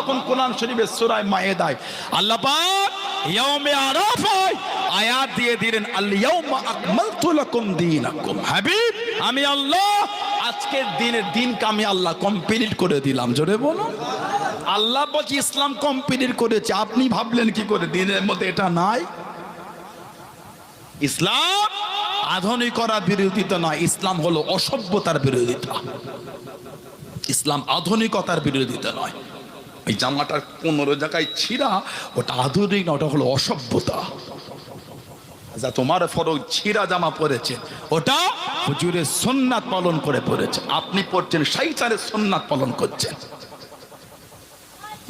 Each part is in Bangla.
যখন কোরআন শরীফের সূরা মায়েদায় আল্লাহ পাক ইয়াউমে আরাফায় আয়াত দিয়ে দিলেন আল ইয়াউমা আকমালতু লাকুম দীনাকুম, হাবিব আমি আল্লাহ আজকের দিনকে আমি আল্লাহ কমপ্লিট করে দিলাম। জোরে বলো, আল্লাহ বলছি ইসলাম কমপ্লিট করেছে। আপনি ভাবলেন কি করে দিনের মধ্যে এটা নাই? ইসলাম আধুনিকতার বিরোধিতা নয়, ইসলাম হলো অসভ্যতার বিরোধিতা। ইসলাম আধুনিকতার বিরোধিতা নয়। এই জামাটার 15 জায়গায় ছিঁড়া, ওটা আধুনিক না, ওটা হলো অসভ্যতা। যা তোমার ফরক ছিঁড়া জামা পরেছে ওটা হুজুরের সুন্নাত পালন করে পড়েছে, আপনি পড়ছেন শয়তানের সুন্নাত পালন করছেন।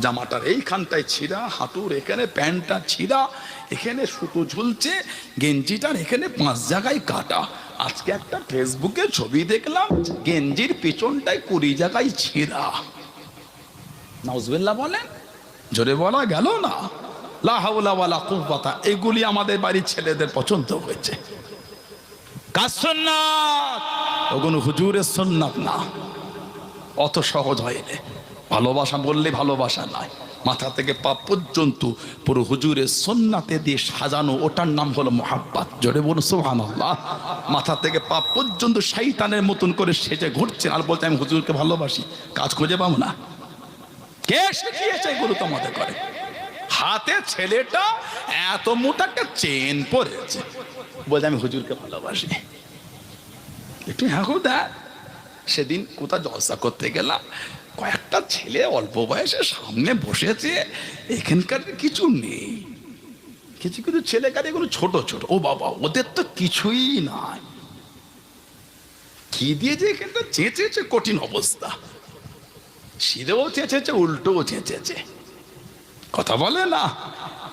জামাটার এইখানটায় ছিঁড়া, হাঁটুর এখানে প্যান্টটা ছিঁড়া, এখানে সুতো ঝুলছে, গেঞ্জিটার এখানে 5 জায়গায় কাটা। আজকে একটা ফেসবুকে ছবি দেখলাম, গেঞ্জির পেছনটায় 20 জায়গায় ছিঁড়া। নাউজুবিল্লাহ বলেন, জোরে বলা গেল না। লা হাওলা ওয়ালা কুওয়াতা, এগুলি আমাদের বাড়ির ছেলেদের পছন্দ হয়েছে। কার সুন্নাত? ওগুলো হুজুরের সুন্নাত না। অত সহজ হয়নি। ভালোবাসা বললে ভালোবাসা নয়, মাথা থেকে পা পর্যন্ত পুরো হুজুরের সুন্নাতে দিয়ে সাজানো, ওটার নাম হলো মুহাব্বত। জোরে বলুন সুবহানাল্লাহ। মাথা থেকে পা পর্যন্ত শয়তানের মতন করে সেজে ঘুরছেন আর বলতে আমি হুজুরকে ভালোবাসি। কাজ খুঁজে পাবো না। কে শিখিয়েছে এগুলো তোমাদের করে? হাতে ছেলেটা এত মোটা একটা চেন পরেছে, বলতে আমি হুজুরকে ভালোবাসি। একটু হ্যাঁ দেখ, সেদিন কোথাও জলসা করতে গেলাম, কয়েকটা ছেলে অল্প বয়সে সামনে বসেছে, এখানকার কিছু নেই। কিছু কিছু ছেলেকার এগুলো ছোট ছোট, ও বাবা ওদের তো কিছুই নাই। কি দিয়ে যে এখানটা চেঁচেছে, কঠিন অবস্থা। সিধেও চেঁচেছে, উল্টোও চেঁচেছে। কথা বলে না,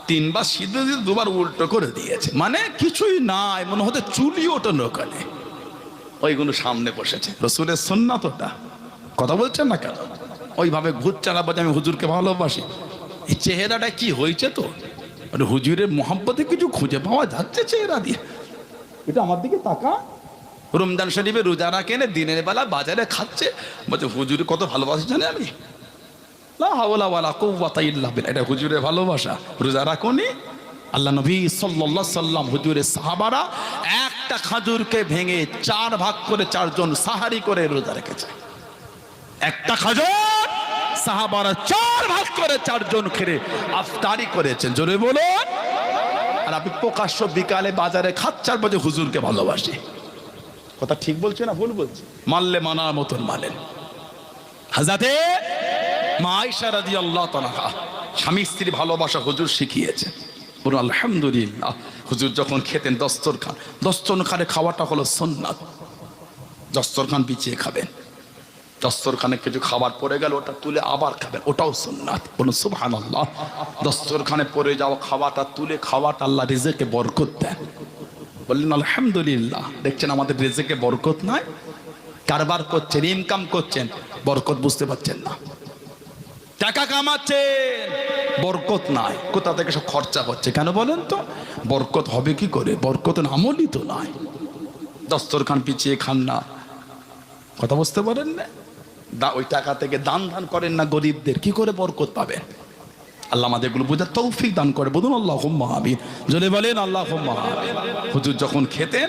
3 বার সিধে দিয়ে 2 বার উল্টো করে দিয়েছে, মানে কিছুই নাই, মনে হতে চুলি ওঠানো ওখানে। ওইগুলো সামনে বসেছে, রসুলের সুন্নাত ওটা। কথা বলছেন না কেন? ওইভাবে ঘুরছে না, বলছে আমি হুজুরকে ভালোবাসি। এই চেহারাটা কি হয়েছে? তো হুজুরের মোহাব্বতে কিছু খুঁজে পাওয়া যাচ্ছে চেহারা দিয়ে? এটা আমার দিকে তাকা। রমজান শরীফে রোজা রাখে না, দিনের বেলা বাজারে খাচ্ছে, বলছে হুজুর কত ভালোবাসি জানে আমি। লা হাওলা ওয়ালা কুওয়াতা ইল্লা বিল্লাহ, এটা হুজুরের ভালোবাসা। রোজা রাখোনি? আল্লাহ নবী সাল্লাল্লাহু আলাইহি সাল্লাম হুজুরের সাহাবারা একটা খাজুরকে ভেঙে 4 ভাগ করে 4 জন সাহারি করে রোজা রেখেছে। একটা খাজুর সাহাবারা 4 ভাগ করে 4 জন খেয়ে ইফতারি করেছেন। জোরে বলুন। আর আপনি প্রকাশ্য বিকালে বাজারে খাচ্ছার বলে হুজুরকে ভালোবাসি। কথা ঠিক বলছে না ভুল বলছে? মানলে মানার মতন মানেন। হযরতে মা আয়েশা রাদিয়াল্লাহু তাআলা স্বামী স্ত্রী ভালোবাসা হুজুর শিখিয়েছেন। বলুন আলহামদুলিল্লাহ। হুজুর যখন খেতেন দস্তরখানে খাওয়াটা হলো সুন্নাত। দস্তরখান বিছিয়ে খাবেন, দস্তরখানে কিছু খাবার পড়ে গেল ওটা তুলে আবার খাবেন, ওটাও সুন্নাত। বলুন সুবহানাল্লাহ। দস্তরখানে পড়ে যাওয়া খাওয়াটা তুলে খাওয়াটা আল্লাহ রিজেকে বরকত দেন। বললেন আলহামদুলিল্লাহ। দেখছেন আমাদের রিজেকে বরকত নাই, কারবার করছেন, ইনকাম করছেন, বরকত বুঝতে পারছেন না। টাকা কামাচ্ছেন, বরকত নাই, কোথা থেকে সব খরচা হচ্ছে। কেন বলেন তো? বরকত হবে কি করে? বরকত আমলই তো নাই। দস্তরখান পিছিয়ে খান না, কথা বুঝতে পারেন না? ওই টাকা থেকে দান করেন না গরিবদের, কি করে বরকত পাবেন? আল্লাহ আমাদেরগুলো বোঝার তৌফিক দান করে। বলুন আল্লাহুম্মা আমিন। জোরে বলেন আল্লাহুম্মা আমিন। হুজুর যখন খেতেন,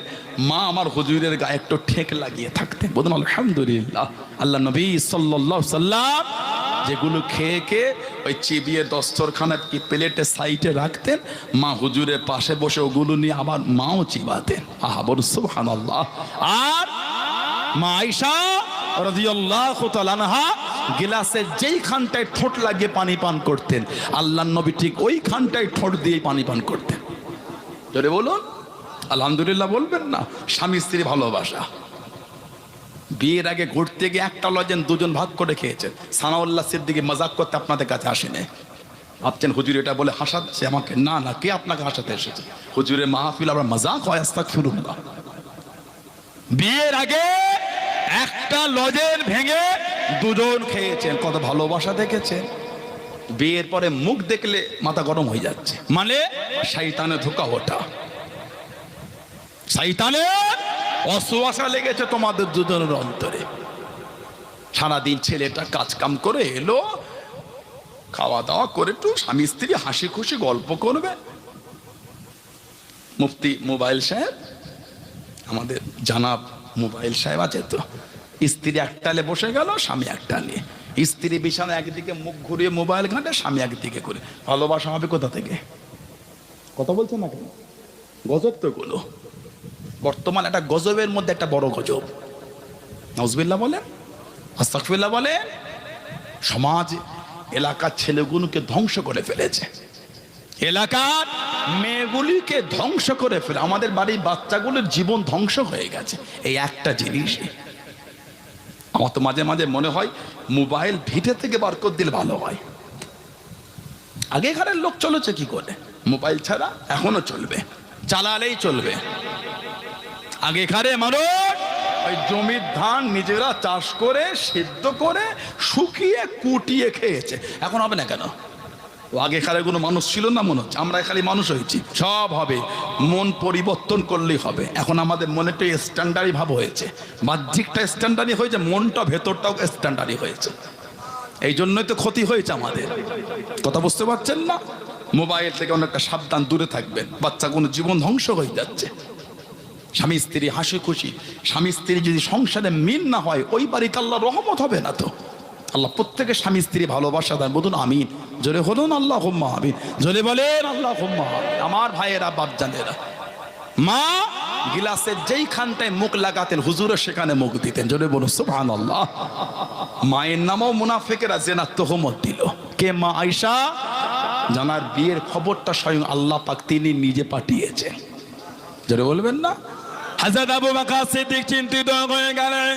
মা আমার হুজুরের গায়ে একটু ঠেক লাগিয়ে থাকতেন। বলুন আলহামদুলিল্লাহ। আল্লাহ নবী সাল্লাল্লাহু আলাইহি সাল্লাম যেগুলো খেয়ে ওই চিবিয়ে দস্তরখানার কি প্লেটে সাইডে রাখতেন, মা হুজুরের পাশে বসে ওগুলো নিয়ে আবার মাও চিবাতেন। আহা বলুন সুবহানাল্লাহ। আর মা আয়েশা রাদিয়াল্লাহু তাআলা আনহা গিলাসে যেইখানটায় ঠোঁট লাগিয়ে পানি পান করতেন, আল্লাহর নবী ঠিক ওইখানটায় ঠোঁট দিয়ে পানি পান করতেন। জোরে বলুন আলহামদুলিল্লাহ। বলবেন না? স্বামী স্ত্রী ভালোবাসা। বিয়ের আগে ঘুরতে গিয়ে একটা লজেন 2 জন ভাগ করে খেয়েছেন। সানাউল্লাহ সিদ্দিকী মজাক করতে আপনাদের কাছে আসেনি। ভাবছেন হুজুর এটা বলে হাসাচ্ছে আমাকে। না না, কে আপনাকে হাসাতে এসেছে? হুজুরের মাহফিল আবার মজাক হয়? আস্তাগফিরুল্লাহ। বিয়ের আগে একটা লজেন ভেঙে 2 জন খেয়েছেন, কত ভালোবাসা দেখেছেন। বিয়ের পরে মুখ দেখলে মাথা গরম হয়ে যাচ্ছে, মানে শয়তানের ধোঁকা ওটা। শয়তানের অসুয়াশা লেগেছে তোমাদের 2 জনের অন্তরে। সারাদিন ছেলেটা কাজ কাম করে এলো, খাওয়া দাওয়া করে একটু স্বামী স্ত্রী হাসি খুশি গল্প করবে। মুফতি মোবাইল সাহেব, আমাদের জানাব মোবাইল সাহেব আছে তো, স্ত্রী একটালে বসে গেল, স্বামী একটালে। স্ত্রী বিছানা একদিকে মুখ ঘুরিয়ে মোবাইল ঘাঁটে, স্বামী একদিকে করে। ভালোবাসা হবে কোথা থেকে? কথা বলছেন না কেন? গজব তো গুলো বর্তমান একটা গজবের মধ্যে একটা বড় গজব। নাউজুবিল্লাহ বলেন, আস্তাগফিরুল্লাহ বলেন। সমাজ এলাকার ছেলেগুলোকে ধ্বংস করে ফেলেছে, এলাকার মেয়েগুলিকে ধ্বংস করে ফেলে, আমাদের বাড়ির বাচ্চাগুলোর জীবন ধ্বংস হয়ে গেছে এই একটা জিনিস। আমার তো মাঝে মাঝে মনে হয় মোবাইল ভিটে থেকে বার করে দিলে ভালো হয়। আগেকারের লোক চলেছে কি করে? মোবাইল ছাড়া এখনো চলবে, চালালেই চলবে। আগেকারে মানুষ ওই জমির ধান নিজেরা চাষ করে সিদ্ধ করে শুকিয়ে কুটিয়ে খেয়েছে, এখন হবে না কেন? ও আগেকারের কোনো মানুষ ছিল না মনে হচ্ছে, আমরা খালি মানুষ হয়েছি। সব হবে, মন পরিবর্তন করলেই হবে। এখন আমাদের মনে একটা স্ট্যান্ডার্ডি ভাব হয়েছে, বাহ্যিকটা স্ট্যান্ডার্ডি হয়েছে, মনটা ভেতরটাও স্ট্যান্ডার্ডি হয়েছে। এই জন্যই তো ক্ষতি হয়েছে আমাদের। কথা বুঝতে পারছেন না? মোবাইল থেকে অনেকটা সাবধান, দূরে থাকবেন, বাচ্চা কোনো জীবন ধ্বংস হয়ে যাচ্ছে। স্বামী স্ত্রী হাসি খুশি, স্বামী স্ত্রী যদি সংসারে মিল না হয়, ওই বাড়িতে আল্লাহ রহমত হবে না তো। আল্লাহ প্রত্যেকের স্বামী স্ত্রী ভালোবাসা দেন, বলুন আমিন। জোরে বলুন আল্লাহুম্মা আমিন, জোরে বলেন আল্লাহুম্মা আমিন। আমার ভাইয়েরা, বাপজানেরা, মা গিলাসের যেইখানটায় মুখ লাগাতেন হুজুরও সেখানে মুখ দিতেন। জোরে বলুন সুবহানাল্লাহ। মায়ের নামও মুনাফিকেরা জেনার তহমত দিল। কে? মা আয়েশা। জানার বিয়ের খবরটা স্বয়ং আল্লাহ পাক তিনি নিজে পাঠিয়েছেন। জোরে বলবেন না? হযরত আবু বকর সিদ্দিক চিন্তিত হয়ে গেলেন।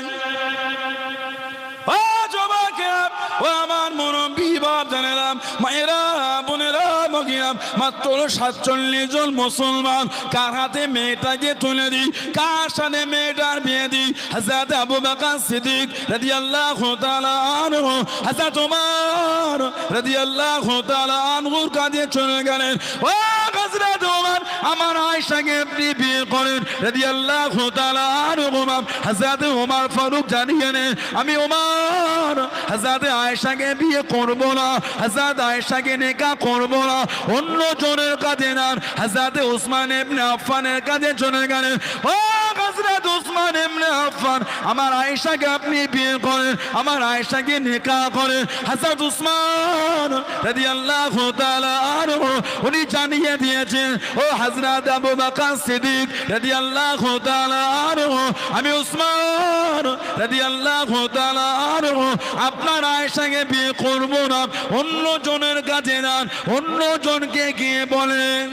ও যুবকেরা, ও আমার মুরব্বী বাপজানেরা, মায়েরা, বোনেরা, মগিরা, মাত্র 47 জন মুসলমান। কার হাতে মেয়েটাকে তুলে দিই, কার সাথে মেয়েটার বিয়ে দিই? হযরত আবু বকর সিদ্দিক রাদিয়াল্লাহু তাআলা আনহু, হযরত ওমর রাদিয়াল্লাহু তাআলা আনহুর কাছে চলে গেলেন। ও হযরত ওমর, আমার আয়েশাকে আপনি বিয়ে করেন রাদিয়াল্লাহু তাআলা আনহু। হযরত ওমর ফারুক জানিয়ে নেন, আমি ওমর হযরত আয়েশাকে বিয়ে করব না, হযরত আয়েশাকে নিকাহ করব না, অন্য জনের কাছে না। হযরত ওসমান ইবনে আফফানের কাছে চলে গেলেন। ও হযরত ওসমান ইবনে আফফান, আমার আয়েশাকে আপনি বিয়ে করেন, আমার আয়েশাকে নিকাহ করেন। হযরত ওসমান রাদিয়াল্লাহু তাআলা আনহু উনি জানিয়ে দিয়েছেন, ও হযরত আবু বকর সিদ্দিক রাদিয়াল্লাহু তাআলা আনহু, আমি ওসমান রাদিয়াল্লাহু তাআলা আনহু আপনার আয়েশাকে বিয়ে করব না, অন্য জনের কাছে না, অন্য জনকে গিয়ে বলেন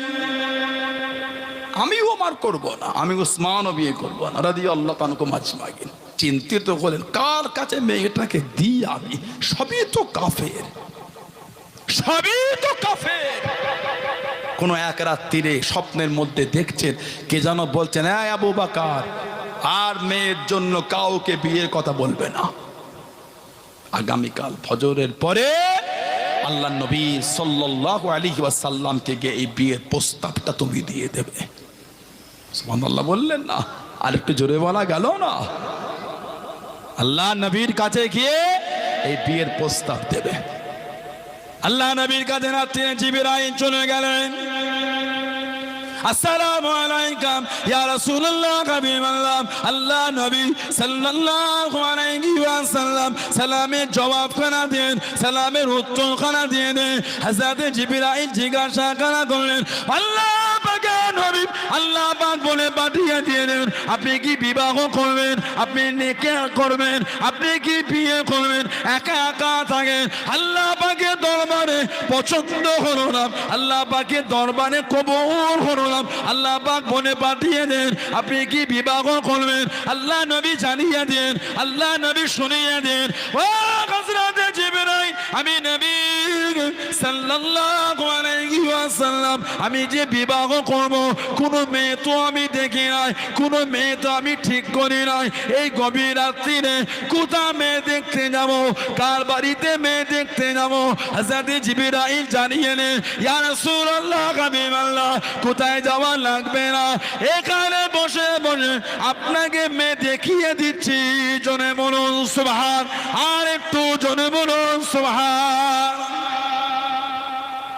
আমি ওমর করব না, আমি ওসমানও বিয়ে করব না রাদিয়াল্লাহু আনহু আজমাইন। চিন্তিত হলেন, কার কাছে মেয়েটাকে দিই আমি? সবই তো কাফের, সবই তো কাফের। কোন এক রাত্রিরে স্বপ্নের মধ্যে দেখছেন কে যেন বলছেন, এই আবু বকর, আর মেয়ের জন্য কাউকে বিয়ের কথা বলবে না। আগামীকাল ফজরের পরে আল্লাহ নবী সাল্লাল্লাহু আলাইহি ওয়াসাল্লামকে গিয়ে এই বিয়ের প্রস্তাবটা তুমি দিয়ে দেবে। সুবহানাল্লাহ বললেন না? আর একটু জোরে বলা গেল না? আল্লাহ নবীর কাছে গিয়ে এই বিয়ের প্রস্তাব দেবে। আল্লাহ নবীর কাছে রাত্রে জিবরাইল চলে গেলেন। আসসালামু আলাইকুম ইয়া রাসূলুল্লাহ হাবিবাল্লাহ। আল্লাহ নবী সাল্লাল্লাহু আলাইহি ওয়াসাল্লাম সালামের জবাব খানা দেন, সালামের উত্তর খানা দিয়ে দেন। হযরত জিবরাইল জিজ্ঞাসা করলেন, আল্লাহ পাকের নবী, আল্লাহ পাক বলে পাঠিয়ে দিলেন, আপনি কি বিবাহ করবেন, আপনি নিকাহ করবেন, আপনি কি বিয়ে করবেন? একা একা থাকেন, আল্লাহ পাকের দরবারে পছন্দ হলো না, আল্লাহ পাকের দরবারে কবুল হলো না। আল্লাহ পাক বলে পাঠিয়ে দেন, আপনি কি বিবাহ করবেন? আল্লাহ নবী জানিয়ে দেন, আল্লাহ নবী শুনিয়ে দেন, ও হযরত জিবরাইল, আমি নবী সাল্লাল্লাহু আলাইহি ওয়াসাল্লাম আমি যে বিবাহ করব, কোন মেয়ে তো আমি দেখি নাই, কোন মেয়ে তো আমি ঠিক করি নাই। এই গভীর রাত্রিরে কোথা মেয়ে দেখতে যাব, কার বাড়িতে মেয়ে দেখতে যাব? হযরত জিবরাইল জানিয়ে নেন, ইয়া রাসূলুল্লাহ হাবিবাল্লাহ, কোথায় যাওয়া লাগবে না, এখানে বসে বসে আপনাকে মেয়ে দেখিয়ে দিচ্ছি। জনে বলুন সুবহান, আর একটু জনে বলুন সুবহান।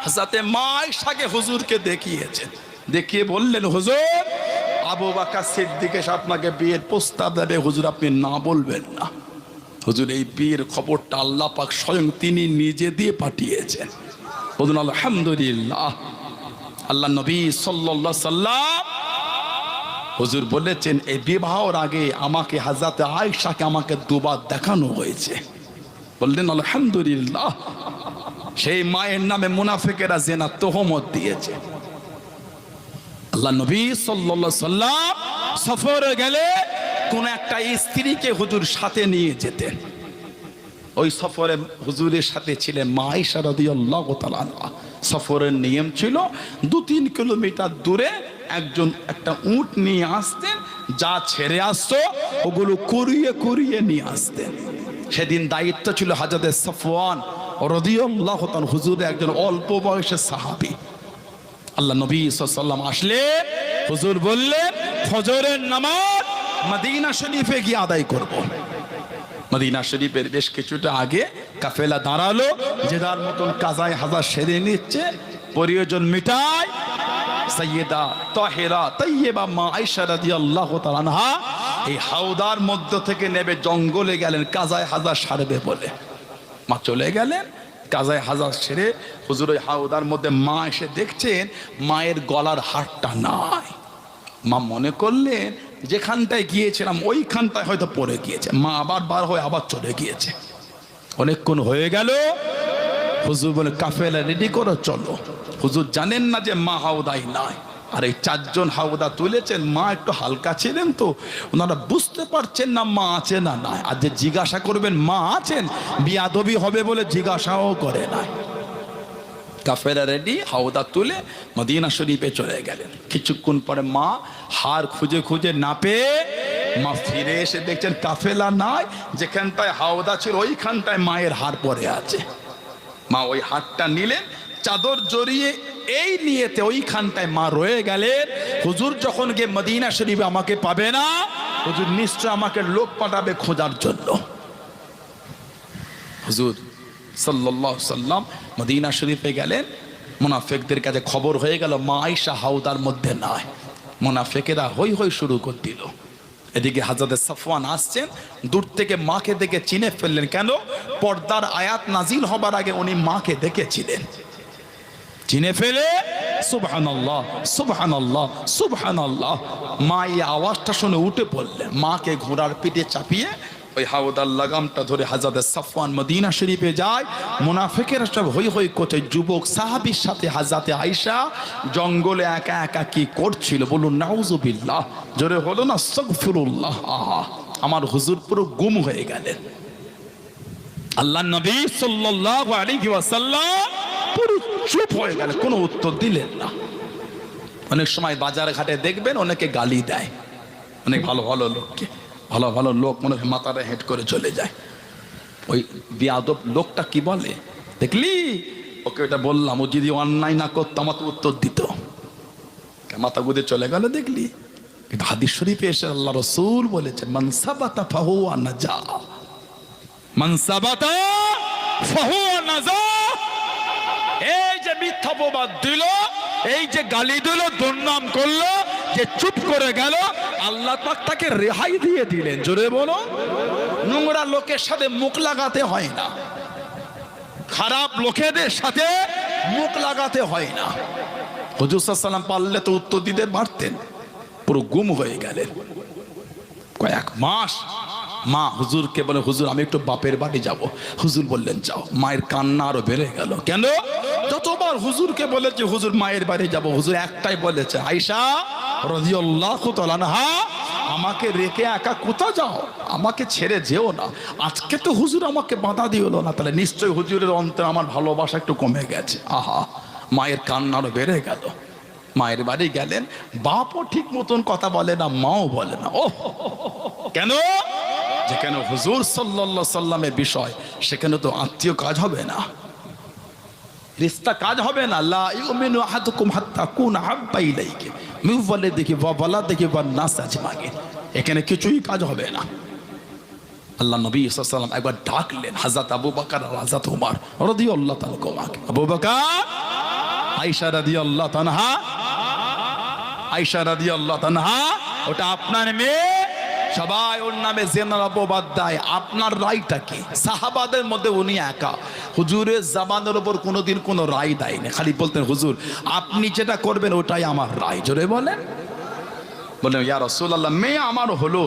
হযরতে মা আয়েশাকে হুজুরকে দেখিয়েছেন, দেখিয়ে বললেন, হুজুর আবু বকর সিদ্দিক এসে আপনাকে বিয়ের প্রস্তাব দেবে, হুজুর আপনি না বলবেন না। হুজুর এই বিয়ের খবরটা আল্লাহ পাক স্বয়ং তিনি নিজে দিয়ে পাঠিয়েছেন। বলুন আলহামদুলিল্লাহ। আল্লাহ নবী সাল্লাল্লাহু আলাইহি সাল্লাম হুজুর বলেছেন, এই বিবাহের আগে আমাকে হযরত আয়েশাকে আমাকে দুবার দেখানো হয়েছে। বললেন আলহামদুলিল্লাহ। সেই মায়ের নামে মুনাফিকেরা জিনা তোহমত দিয়েছে। আল্লাহ নবী সাল্লাল্লাহু আলাইহি সাল্লাম সফরে গেলে কোন একটা স্ত্রীকে হুজুর সাথে নিয়ে যেতেন। ওই সফরে হুজুরের সাথে ছিলেন মা আয়েশা রাদিয়াল্লাহু তাআলা আনহা। সফরের নিয়ম ছিল 2-3 কিলোমিটার দূরে একজন একটা উট নিয়ে আসতেন, যা ছেড়ে আসতো ওগুলো কুড়িয়ে কুড়িয়ে নিয়ে আসতেন। সেদিন দায়িত্ব ছিল হযরত সফওয়ান রাদিয়াল্লাহু তাআলা, হুজুরের একজন অল্প বয়সের সাহাবী। আল্লাহ নবী সাল্লাল্লাহু আলাইহি ওয়াসাল্লাম আসলেন, হুজুর বললেন ফজরের নামাজ মদিনা শরীফে গিয়ে আদায় করব। মদিনা শরীফের বেশ কিছুটা আগে কাফেলা দাঁড়ালো, যে যার মতন কাজায় হাজার সেরে নিচ্ছে, প্রয়োজন মিটায়। সাইয়্যিদা তাহিরা তাইয়্যিবা মা আয়েশা রাদিয়াল্লাহু তাআলা আনহা এই হাওদার মধ্য থেকে নেবে জঙ্গলে গেলেন কাজায় হাজার সারবে বলে। মা চলে গেলেন কাজায় হাজার সেরে, হুজুর ওই হাওদার মধ্যে মা এসে দেখছেন মায়ের গলার হারটা নাই। মা মনে করলেন যেখানটায় গিয়েছিলাম ওইখানটায় হয়তো পড়ে গিয়েছে। মা আবার বার হয়ে আবার চলে গিয়েছে। অনেকক্ষণ হয়ে গেল, হুজুর বলে কাফেলা রেডি করো চলো। হুজুর জানেন না যে মা হাওদাই নাই, আর এই 4 জন হাওদা তুলেছেন। মা একটু হালকা ছিলেন তো ওনারা বুঝতে পারছেন না মা আছে না নাই। আর যে জিজ্ঞাসা করবেন মা আছেন, বিয়াদবি হবে বলে জিজ্ঞাসাও করে নাই। কাফেলা রেডি, হাওদা তুলে মদিনা শরীফে চলে গেলেন। কিছুক্ষণ পরে মা হার খুঁজে খুঁজে না পেয়ে মা ফিরে এসে দেখছেন কাফেলা নাই, যেখানটায় হাওদা ছিল ওইখানটায় মায়ের হার পরে আছে। মা ওই হারটা নিলেন, চাদর জড়িয়ে এই নিয়েতে ওইখানটায় মা রয়ে গেলেন। হুজুর যখন গিয়ে মদিনা শরীফে আমাকে পাবে না, হুজুর নিশ্চয় আমাকে লোক পাঠাবে খোঁজার জন্য। হুজুর সাল্লাল্লাহু আলাইহি সাল্লাম মদিনা শরীফে গেলেন, মুনাফিকদের কাছে খবর হয়ে গেল মা আয়েশা হাওদার মধ্যে নাই। মুনাফিকেরা হই হই শুরু করে দিল। এদিকে হযরত সফওয়ান আসছেন, দূর থেকে মাকে দেখে চিনে ফেললেন। কেন? পর্দার আয়াত নাজিল হবার আগে উনি মাকে দেখেছিলেন। চিনে ফেলে সুবহানাল্লাহ সুবহানাল্লাহ সুবহানাল্লাহ, মা এই আওয়াজটা শুনে উঠে পড়লেন। মাকে ঘোড়ার পিঠে চাপিয়ে ওই হাওদার লাগামটা ধরে হযরত সফওয়ান মদিনা শরীফে যায়। মুনাফিকেরা সব হই হই করছে। যুবক সাহাবীর সাথে হযরত আয়েশা জঙ্গলে একা একা কি করছিল বলুন নাউজুবিল্লাহ। জোরে হলো না আস্তাগফিরুল্লাহ। আহা, আমার হুজুর পুরো গুম হয়ে গেলেন। আল্লাহ নবী সাল্লাল্লাহু আলাইহি ওয়াসাল্লাম পুরো চুপ হয়ে গেলেন, কোনো উত্তর দিলেন না। অনেক সময় বাজার ঘাটে দেখবেন অনেকে গালি দেয়, অনেক ভালো ভালো লোককে। ভালো ভালো লোক মনে হয় মাথাটা হেঁট করে চলে যায়। ওই বেয়াদব লোকটা কি বলে, দেখলি ওকে এটা বললাম, ও যদি অন্যায় না করতো আমার তো উত্তর দিত, মাথা গুঁজে চলে গেল। দেখলি কিন্তু হাদিস শরীফে এসে আল্লাহ রাসূল বলেছেন মান সাবাতা ফাহুয়া নাজা, মান সাবাতা ফাহুয়া নাজা। এই যে মিথ্যা প্রবাদ দিল, এই যে গালি দিল, দুর্নাম করলো, যে চুপ করে গেল, আল্লাহ পাক তাকে রেহাই দিয়ে দিলেন। জোরে বলো। নোংরা লোকের সাথে মুখ লাগাতে হয় না, খারাপ লোকেদের সাথে মুখ লাগাতে হয় না। হুজুর সাল্লাল্লাহু আলাইহি ওয়াসাল্লাম পারলে তো উত্তর দিতে পারতেন, পুরো গুম হয়ে গেলেন। কয়েক মাস মা হুজুরকে বলে হুজুর আমি একটু বাপের বাড়ি যাব। হুজুর বললেন যাও। মায়ের কান্না আরো বেড়ে গেল। কেন? যতবার হুজুরকে বলেছে হুজুর মায়ের বাড়ি যাব, হুজুর একটাই বলেছে আয়েশা রাদিয়াল্লাহু তাআলা আনহা আমাকে রেখে একা কোথাও যাও, আমাকে ছেড়ে যেও না। আজকে তো হুজুর আমাকে বাধা দিল না, তাহলে নিশ্চয়ই হুজুরের অন্তরে আমার ভালোবাসা একটু কমে গেছে। আহা, মায়ের কান্না আরো বেড়ে গেল। মায়ের বাড়ি গেলেন, বাপও ঠিক মতন কথা বলে না, মাও বলে না। ও কেন? যেখানে হুজুর সাল্লাল্লাহু আলাইহি সাল্লামের বিষয়, সেখানে তো আত্মীয় কাজ হবে না, রিশতা কাজ হবে না। লা ইউমিনু আহাদুকুম হাত্তা কুনা হাব্বা ইলাইহি মিন ওয়ালিদিহি ওয়া ওয়ালাদিহি ওয়ান নাস আজমাইন। এখানে কিছুই কাজ হবে না। আল্লাহ নবী সাল্লাল্লাহু আলাইহি ওয়াসাল্লাম একবার ডাকলেন হযরত আবু বকর আর হযরত ওমর রাদিয়াল্লাহু তাআলা। আবু বকর আয়েশা রাদিয়াল্লাহু তাআলা, আয়েশা রাদিয়াল্লাহু তাআলা, ওটা আপনার মেয়ে, সবাই ওর নামে জেনার অপবাদ দেয়। আপনার রায়টা কি? সাহাবাদের মধ্যে উনি একা হুজুরের জামানের উপর কোনোদিন কোনো রায় দেয়নি, খালি বলতেন হুজুর আপনি যেটা করবেন ওটাই আমার রায়। জোরে বলেন, বললেন ইয়া রাসূলুল্লাহ মেয়ে আমার হলো,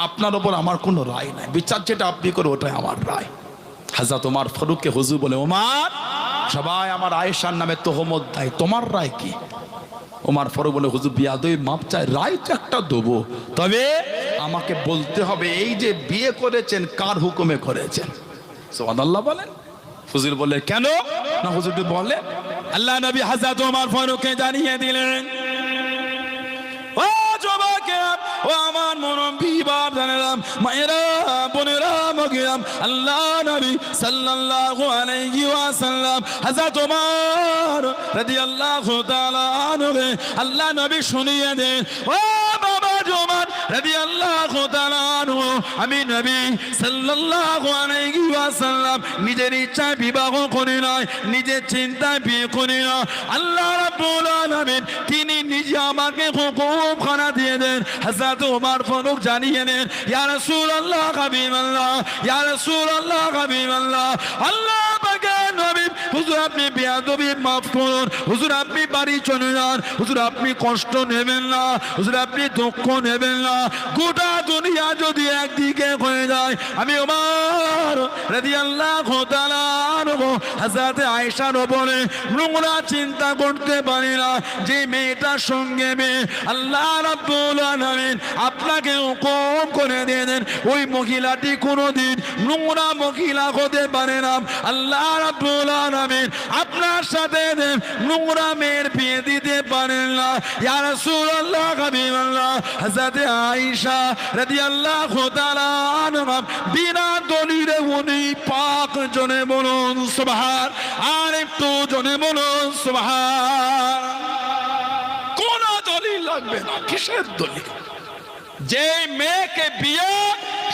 আপনার ওপর আমার কোনো রায় নাই, বিচার যেটা আপনি করে ওটাই আমার রায়। হযরত ওমর ফারুককে হুজুর বলে, ওমর সবাই আমার আয়েশার নামে তোহমত দেয়, তোমার রায় কি? ওমর ফারুক বলে, হুজুর বিয়াদই মাপ চাই, রায় তো একটা দেবো, তবে আমাকে বলতে হবে এই যে বিয়ে করেছেন কার হুকুমে করেছেন। সুবহানাল্লাহ বলেন। হুজুর বলে কেন না, হুজুর বলে আল্লাহ নবী হযরত ওমর ফারুককে জানিয়ে দিলেন, ও যুবকেরা, ও আমার মুরব্বি বাপ জানেরাম, মায়েরা, বোনেরা, মগিরাম, আল্লাহ নবী সাল্লাল্লাহু আলাইহি ওয়াসাল্লাম হযরত ওমর রাদিয়াল্লাহু তাআলা আনহু আল্লাহ নবী শুনিয়ে দেন, ও বাবা ওমর রাদিয়াল্লাহু তাআলা আনহু, আমি নবী সাল্লাল্লাহু আলাইহি ওয়াসাল্লাম নিজের ইচ্ছায় বিবাহ করি নাই, নিজের চিন্তায় বিয়ে করি না, আল্লাহ রাব্বুল আলামিন তিনি নিজে আমাকে হুকুম খানা দিয়ে দেন। হযরত ওমর ফারুক জানিয়ে নেন, ইয়া রাসূলুল্লাহ হাবিবাল্লাহ, ইয়া রাসূলুল্লাহ হাবিবাল্লাহ, আল্লাহ পাকের নবী, হুজুর আপনি বেয়াদবি মাফ করুন, হুজুর আপনি বাড়ি চলে যান, হুজুর আপনি কষ্ট নেবেন না, হুজুর আপনি দুঃখ নেবেন না, গোটা দুনিয়া যদি একদিকে হয়ে যায়, আমি ওমর রাদিয়াল্লাহু তাআলা আনহু হযরত আয়েশার উপরে নোংরা চিন্তা করতে পারি না, যে মেয়েটার সঙ্গে মেয়ে আল্লাহ রাব্বুল আলামিন আপনাকে হুকুম করে দেন ওই মহিলাটি কোনোদিন নোংরা মহিলা হতে পারে না, আল্লাহ রাব্বুল আলামিন আপনার সাথে নোংরা মেয়ের বিয়ে দিতে পারেন না। ইয়া রাসূলুল্লাহ হাবিবাল্লাহ, হযরত আয়েশা রাদিয়াল্লাহু তাআলা আনহা বিনা দলিলে উনি পাক, জনে বলুন সুবহান, আর একটু জনে বলুন সুবহান। কোন দলিল লাগবে না, কিসের দলিল? যে মেয়েকে বিয়ে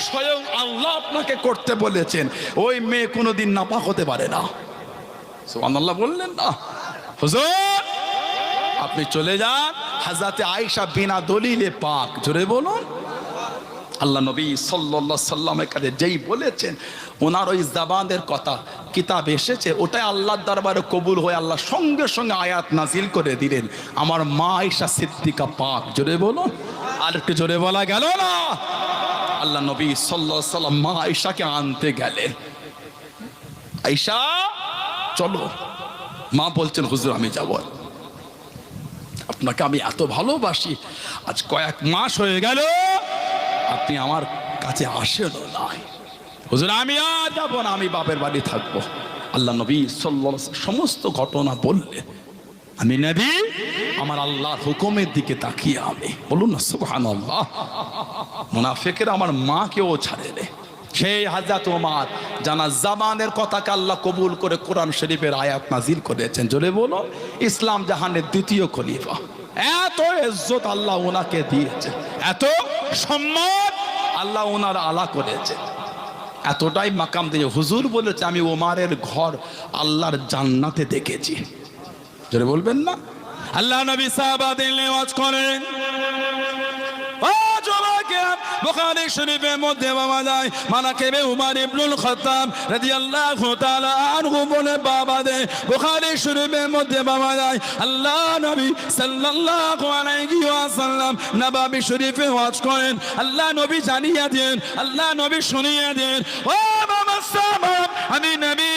স্বয়ং আল্লাহ আপনাকে করতে বলেছেন ওই মেয়ে কোনোদিন নাপাক হতে পারে না। সুবহানাল্লাহ বললেন না? হুজুর আপনি চলে যান, হযরত আয়েশা বিনা দলিলে পাক, জোরে বলুন। আল্লাহ নবী সাল্লাল্লাহু আলাইহি সাল্লামের কাছে যেই বলেছেন ওনার ওই জবানের কথা কিতাব এসেছে, ওটাই আল্লাহর দরবারে কবুল হয়ে আল্লাহ সঙ্গে সঙ্গে আয়াত নাজিল করে দিলেন, আমার মা আয়েশা সিদ্দিকা পাক, জোরে বলুন। আর একটু জোরে বলা গেল না? আল্লাহ নবী সাল্লাল্লাহু আলাইহি সাল্লাম মা আয়েশাকে আনতে গেলেন, আয়েশা চলো। মা বলছেন হুজুর আমি যাব, আপনাকে আমি এত ভালোবাসি, আজ কয়েক মাস হয়ে গেল আপনি আমার কাছে আসেন নাই, হুজুর আমি আর যাব না, আমি বাপের বাড়ি থাকবো। আল্লাহ নবী সাল্লাল্লাহু আলাইহি ওয়াসাল্লাম সমস্ত ঘটনা বললেন, আমি নবী আমার আল্লাহর হুকুমের দিকে তাকিয়ে আমি বলুন না সুবহানাল্লাহ। মুনাফিকেরা আমার মাকেও ছাড়ে রে। সেই হযরত ওমর জানা জামানের কথাকে আল্লাহ কবুল করে কোরআন শরীফের আয়াত নাজিল করেছেন, জোরে বলো। ইসলাম জাহানের দ্বিতীয় খলিফা, এত ইজ্জত আল্লাহ ওনাকে দিয়েছে, এত সম্মান আল্লাহ ওনার আলা করেছে, এতটাই মাকাম দিয়ে হুজুর বলেছে আমি ওমরের ঘর আল্লাহর জান্নাতে দেখেছি, জোরে বলবেন না? আল্লাহ নবী সাহাবাদের ওয়াজ করেন, বুখারী শরীফের মধ্যে পাওয়া যায় মানাকিবে উমর ইবনুল খাত্তাব রাদিয়াল্লাহু তাআলা আনহু বলে বাবা দে, বুখারী শরীফের মধ্যে পাওয়া যায় আল্লাহ নবী সাল্লাল্লাহু আলাইহি ওয়াসাল্লাম নববী শরীফে ওয়াজ করেন, আল্লাহ নবী জানিয়ে দেন, আল্লাহ নবী শুনিয়ে দেন, ও বাবা সাহাব আমি নবী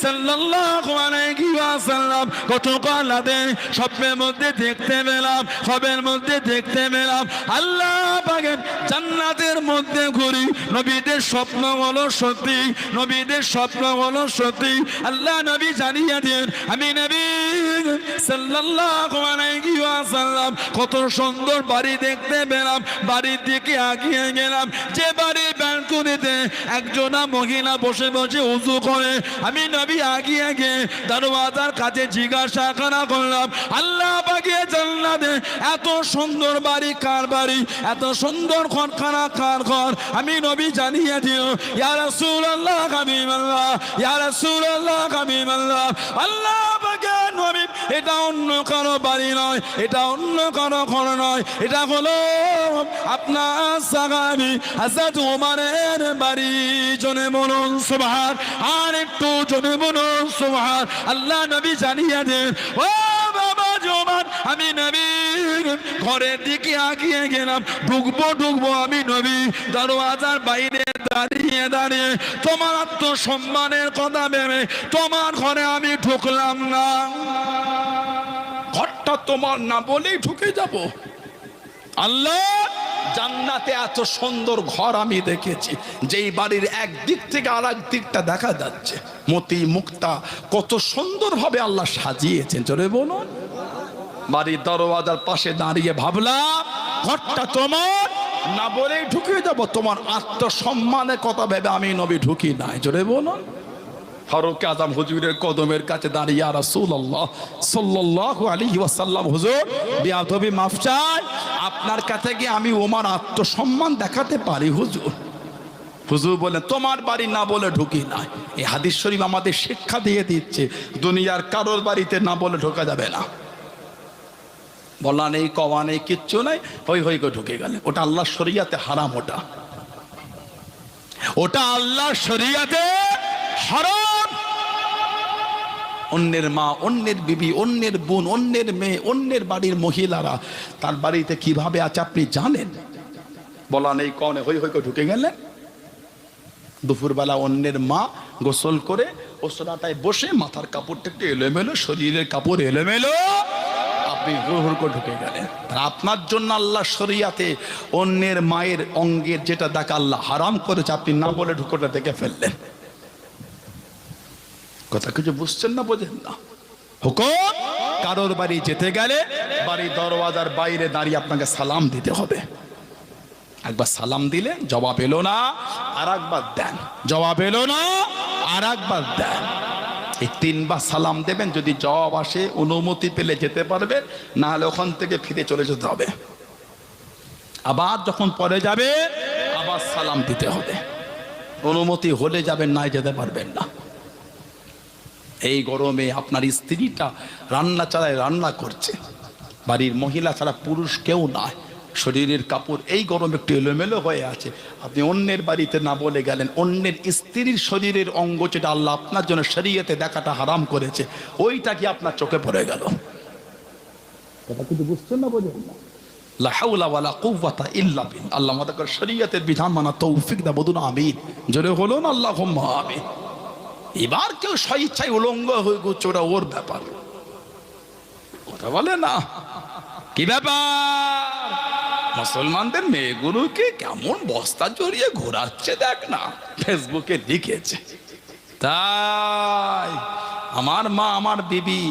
সাল্লাল্লাহু আলাইহি ওয়াসাল্লাম গতকাল রাতে স্বপ্নের মধ্যে দেখতে পেলাম, খবের মধ্যে দেখতে পেলাম আল্লাহ পাকের জান্নাতের মধ্যে ঘুরি, নবীদের স্বপ্ন হলো সত্যি, নবীদের স্বপ্ন হলো সত্যি। আল্লাহ নবী জানিয়ে দেন আমি নবী সাল্লাল্লাহু আলাইহি ওয়াসাল্লাম কত সুন্দর বাড়ি দেখতে পেলাম, বাড়ির দিকে এগিয়ে গেলাম, যে বাড়ির ব্যালকনিতে একজনা মহিলা বসে বসে ওযু করে, আমি নবী এগিয়ে গিয়ে দরওয়াজার কাছে জিজ্ঞাসা করলাম আল্লাহ পাকের জান্নাতে এত সুন্দর বাড়ি কার বাড়ি, এত সুন্দর ঘরখানা কার ঘর? আমি নবী জানিয়ে দিও ইয়া রাসূলুল্লাহ হাবিবাল্লাহ, ইয়া রাসূলুল্লাহ হাবিবাল্লাহ। আল্লাহ পাকের নবী এটা অন্য কারো বাড়ি নয়, এটা অন্য কারো ঘর নয়, এটা হলো আপনার সাহাবী হযরত ওমরের বাড়ি। জনে বলুন সুবহান, আর একটু জনে বলুন সুবহান। আল্লাহ নবী জানিয়ে দেন, ও বাবা ওমর, আমি নবী ঘরের দিকে আগিয়ে গেলাম, ঢুকবো আমি নবী দরওয়াজার বাইরে দাঁড়িয়ে দাঁড়িয়ে তোমার আত্মসম্মানের কথা ভেবে তোমার ঘরে আমি ঢুকলাম না। ঘরটা তোমার না বলেই ঢুকে যাব? আল্লাহ, জান্নাতে এত সুন্দর ঘর আমি দেখেছি, যেই বাড়ির একদিক থেকে আর এক দিকটা দেখা যাচ্ছে, মতি মুক্তা কত সুন্দর ভাবে আল্লাহ সাজিয়েছেন। জোরে বলুন। বাড়ির দরওয়াজার পাশে দাঁড়িয়ে ভাবলাম, ঘরটা তোমার না বলেই ঢুকে যাব। তোমার আত্মসম্মানের কথা ভেবে আমি নবী ঢুকি নাই। জোরে বলুন। ফারুক আজম হুজুরের কদমের কাছে দাঁড়িয়ে, ইয়া রাসূলুল্লাহ সাল্লাল্লাহু আলাইহি ওয়াসাল্লাম, হুজুর বেয়াদবি মাফ চাই, আপনার কাছে গিয়ে আমি ওমর আত্মসম্মান দেখাতে পারি হুজুর? হুজুর বলেন, তোমার বাড়ি না বলে ঢুকি নাই। এই হাদিস শরীফ আমাদের শিক্ষা দিয়ে দিচ্ছে, দুনিয়ার কারোর বাড়িতে না বলে ঢোকা যাবে না। বলা নেই, কওয়া নেই, কিচ্ছু নাই, হই হই করে ঢুকে গেলে। ওটা আল্লাহর শরিয়াতে হারাম। ওটা আল্লাহর শরিয়াতে হারাম। অন্যের মা, অন্যের বিবি, অন্যের বোন, অন্যের মেয়ে, অন্যের বাড়ির মহিলারা তার বাড়িতে কিভাবে আছে আপনি জানেন? বলা নেই, কওয়া নেই, হই হই করে ঢুকে গেলেন। দুপুরবেলা অন্যের মা গোসল করে ওসরাটায় বসে মাথার কাপড়টা একটু এলোমেলো, শরীরের কাপড় এলোমেলো, আপনি হুড় করে ঢুকে গেলেন। আপনার জন্য আল্লাহ শরিয়াতে অন্যের মায়ের অঙ্গের যেটা দেখা আল্লাহ হারাম করেছে, আপনি না বলে ঢুকোটা দেখে ফেললেন। কথা কিছু বুঝছেন না, বোঝেন না? হুকুম, কারোর বাড়ি যেতে গেলে বাড়ির দরওয়াজার বাইরে দাঁড়িয়ে আপনাকে সালাম দিতে হবে। একবার সালাম দিলে জবাব এলো না, আর একবার দেন, জবাব এলো না, আর একবার দেন। এই তিনবার সালাম দেবেন। যদি জবাব আসে, অনুমতি পেলে যেতে পারবে, না হলে ওখান থেকে ফিরে চলে যেতে হবে। আবার যখন পরে যাবে, আবার সালাম দিতে হবে। অনুমতি হলে যাবেন, নাই যেতে পারবেন না। এই গরমে আপনার স্ত্রীটা রান্না চালায়, রান্না করছে, বাড়ির মহিলা ছাড়া পুরুষ কেউ নাই, শরীরের কাপড় এই গরমে একটু এলোমেলো হয়ে আছে, আপনি অন্যের বাড়িতে না বলে গেলেন। অন্যের স্ত্রীর শরীরের অঙ্গ যেটা আল্লাহ আপনার জন্য শরীয়তে দেখাটা হারাম করেছে, ওইটা কি আপনার চোখে পড়ে গেল? কথা কিন্তু বুঝছেন না, বোঝেন না? লা হাওলা ওয়ালা কুওয়াতা ইল্লা বিল্লাহ। আল্লাহ আমাদের শরীয়তের বিধান মানা তৌফিক দাও, বলুন আমিন। জোরে বলুন আল্লাহুম্মা আমিন। এবার কেউ স্বেচ্ছায় উলঙ্গ হয়ে গেছে, ওটা ওর ব্যাপার। কথা বলে না, কি ব্যাপার? মুসলমানদের মেয়েগুলোকে কেমন বস্তা জড়িয়ে ঘোরাচ্ছে দেখ না, ফেসবুকে লিখেছে। তাই আমার মা, আমার বিবি,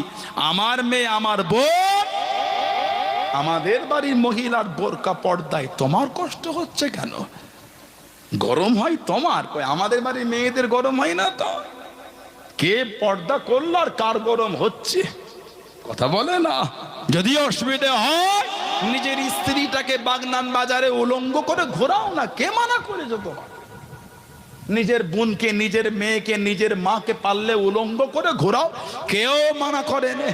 আমার মেয়ে, আমার বোন, আমাদের বাড়ির মহিলার বোরকা পর্দায় তোমার কষ্ট হচ্ছে কেন? গরম হয় তোমার, কই আমাদের বাড়ির মেয়েদের গরম হয় না তো? কে পর্দা করলো আর কার গরম হচ্ছে? কথা বলে না। যদি অসুবিধা হয়, নিজের স্ত্রীটাকে বাগনান বাজারে উলঙ্গ করে ঘোরাও না, কে মানা করেছে তোমার? নিজের বোনকে, নিজের মেয়েকে, নিজের মাকে পারলে উলঙ্গ করে ঘোরাও, কেউ মানা করে না।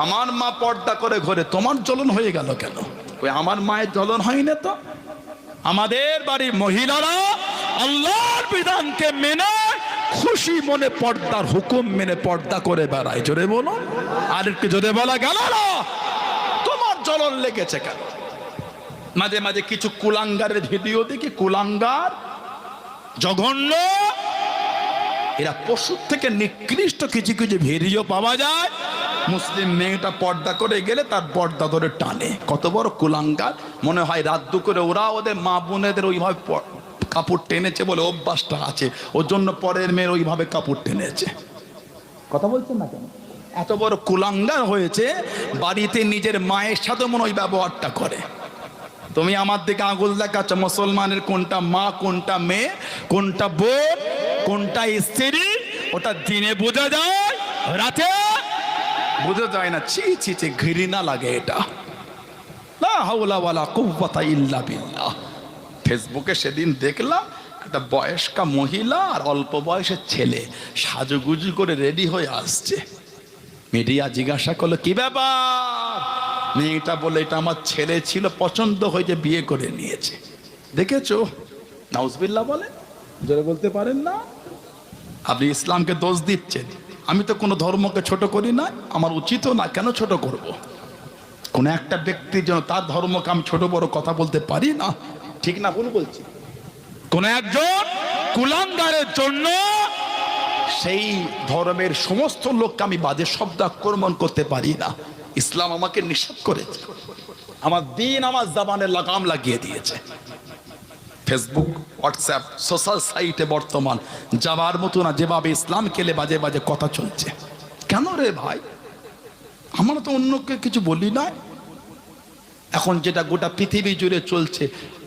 আমার মা পর্দা করে ঘোরে, তোমার জ্বলন হয়ে গেল কেন? ওই আমার মায়ের জ্বলন হয় না তো? আমাদের বাড়ির মহিলারা আল্লাহর বিধানকে মেনে খুশি মনে পর্দার হুকুম মেনে পর্দা করে বেড়ায়। জোরে বলো, আর একটু জোরে বলা গেল না? তোমার জ্বলন লেগেছে কেন? মাঝে মাঝে কিছু কুলাঙ্গারের ভিডিও দেখি, কুলাঙ্গার, জঘন্য, এরা পশুর থেকে নিকৃষ্ট কিছু কিছু ভিডিও পাওয়া যায়। মুসলিম মেয়েটা পর্দা করে গেলে তার পর্দা ধরে টানে। কত বড় কুলাঙ্গার! মনে হয় রাত দুপুরে ওরা ওদের মা বোনেদের ওইভাবে কাপড় টেনেছে বলে অভ্যাসটা আছে, ওর জন্য পরের মেয়ের ওইভাবে কাপড় টেনেছে। কথা বলছেন না কেন? এত বড় কুলাঙ্গার হয়েছে, বাড়িতে নিজের মায়ের সাথে মনে ওই ব্যবহারটা করে। তুমি আমার দিকে আঙুল দেখাচ্ছ, মুসলমানের কোনটা মা, কোনটা মেয়ে, কোনটা বোন, কোনটা স্ত্রী, ওটা দিনে বোঝা যায়, রাতে বোঝা যায় না। ছি ছি ছি, ঘৃণা লাগে এটা। লা হাওলা ওয়ালা কুওয়াতা ইল্লা বিল্লাহ। ফেসবুকে সেদিন দেখলাম একটা বয়স্কা মহিলা আর অল্প বয়সের ছেলে সাজুগুজু করে রেডি হয়ে আসছে। মিডিয়া জিজ্ঞাসা করলো কি ব্যাপার, মেয়েটা বলে এটা আমার ছেলে ছিল, পছন্দ হয়েছে, বিয়ে করে নিয়েছে। দেখেছো, নাউজুবিল্লাহ বলে, জোরে বলতে পারেন না? আপনি ইসলামকে দোষ দিচ্ছেন। আমি তো কোনো ধর্মকে ছোট করি না, আমার উচিতও না, কেন ছোট করব? কোন একটা ব্যক্তির জন্য তার ধর্মকে আমি ছোট বড় কথা বলতে পারি না, ঠিক না ভুল বলছি? কোন একজন কুলাঙ্গারের জন্য সেই ধর্মের সমস্ত লোককে আমি বাজে শব্দ আক্রমণ করতে পারি না। ইসলাম আমাকে নিষেধ করেছে, আমার দিন আমার জবানে লাগাম লাগিয়ে দিয়েছে। ফেসবুক, হোয়াটসঅ্যাপ, সোশ্যাল সাইটে বর্তমান যাবার মতো না, যেভাবে ইসলাম কেলে বাজে বাজে কথা চলছে। কেন রে ভাই? আমরা তো অন্যকে কিছু বলি না। এখন যেটা গোটা পৃথিবী জুড়ে চলছে,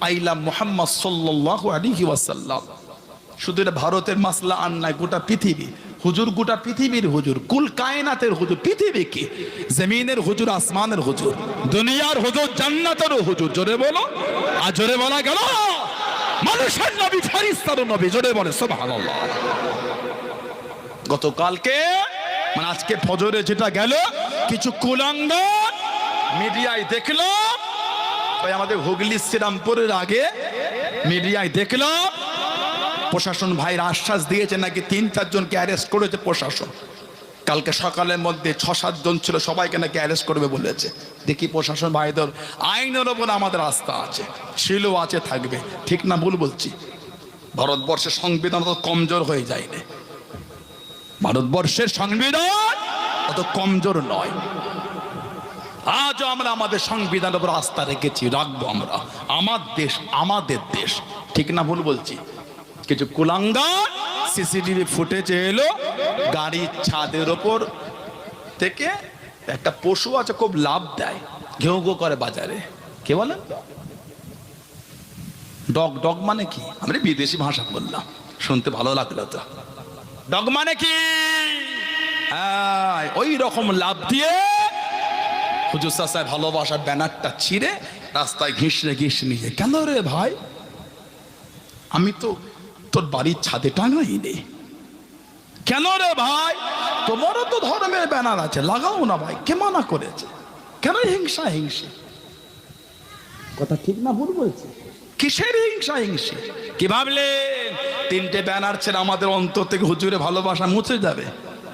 আইলা মুহাম্মদ সাল্লাল্লাহু আলাইহি ওয়াসাল্লাম, শুধু এটা ভারতের মাসলা আর নাই, গোটা পৃথিবী হুজুর, গোটা পৃথিবীর হুজুর, কুল কায়নাতের হুজুর, পৃথিবী কি জমিনের হুজুর, আসমানের হুজুর, দুনিয়ার হুজুর, জান্নাতের হুজুর। জোরে বলো, আর জোরে বলা গেল মানুষের নবী, ফেরেশতার নবী, জোরে বলে সুবহানাল্লাহ। গতকালকে মানে আজকে ফজরে যেটা গেল, কিছু কুলাঙ্গার মিডিয়ায় দেখলাম, ওই আমাদের হুগলি শ্রীরামপুরের আগে মিডিয়ায় দেখলাম প্রশাসন ভাইরা আশ্বাস দিয়েছে নাকি 3-4 জনকে অ্যারেস্ট করেছে প্রশাসন। কালকে সকালের মধ্যে 6-7 জন ছিল, সবাইকে নাকি অ্যারেস্ট করবে বলেছে। দেখি প্রশাসন ভাইদের আইনের ওপর আমাদের আস্থা আছে, ছিল, আছে, থাকবে, ঠিক না ভুল বলছি? ভারতবর্ষের সংবিধান অত কমজোর হয়ে যায়নি, ভারতবর্ষের সংবিধান অত কমজোর নয়। আজও আমরা আমাদের সংবিধানের উপর আস্থা রেখেছি, রাখবো আমরা। আমার দেশ আমাদের দেশ, ঠিক না ভুল বলছি? কিছু কুলাঙ্গার সিসিটিভি ফুটেজে এলো, গাড়ির ছাদের ওপর থেকে একটা পশু আছে, খুব লাভ দেয়, ঘেউ ঘেউ করে বাজারে। কে বলেন? ডগ। ডগ মানে কি? আমরা বিদেশি ভাষা বললাম, শুনতে ভালো লাগলো তো। ডগ মানে কি? ওই রকম লাভ দিয়ে হুজুর সাহেব ভালোবাসার ব্যানারটা ছিঁড়ে রাস্তায় ঘিসড়ে নিয়ে। কেন রে ভাই? আমি তো তোর বাড়ির ছাদে টাঙাইনি। কেন রে ভাই? তোমারও তো ধর্মের ব্যানার আছে, লাগাও না ভাই। কে মানা করেছে? কেন হিংসা হিংসি? কথা ঠিক না ভুল বলছে? কিসের হিংসা হিংসি? কি ভাবলেন 3টে ব্যানার ছেড়ে আমাদের অন্তর থেকে হুজুরের ভালোবাসা মুছে যাবে?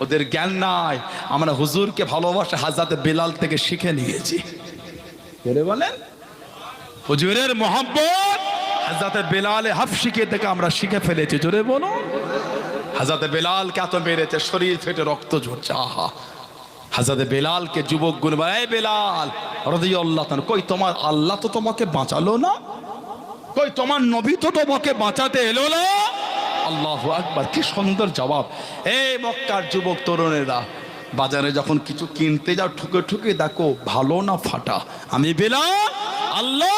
ওদের জ্ঞান নাই। আমরা হুজুরকে ভালোবাসা হযরত বেলাল থেকে শিখে নিয়েছি। বলেন, হুজুরের মহব্বত হযরত বেলাল হাফসিকে থেকে আমরা শিখে ফেলেছি। জোরে বলো। হযরত বেলালকে এত মেরেছে, শরীর ফেটে রক্ত ঝরছে। আহা, হযরত বেলালকে যুবক গুণ বলে, এই বেলাল রাদিয়াল্লাহু তাআলা, কই তোমার আল্লাহ তো তোমাকে বাঁচালো না? কই তোমার নবী তো তোমাকে বাঁচাতে এলো না? আল্লাহু আকবার, কি সুন্দর জবাব। এই মক্কার যুবক তরুণেরা, বাজারে যখন কিছু কিনতে যাও, ঠুকে ঠুকে দেখো ভালো না ফাটা। আমি বেলাল, আল্লাহ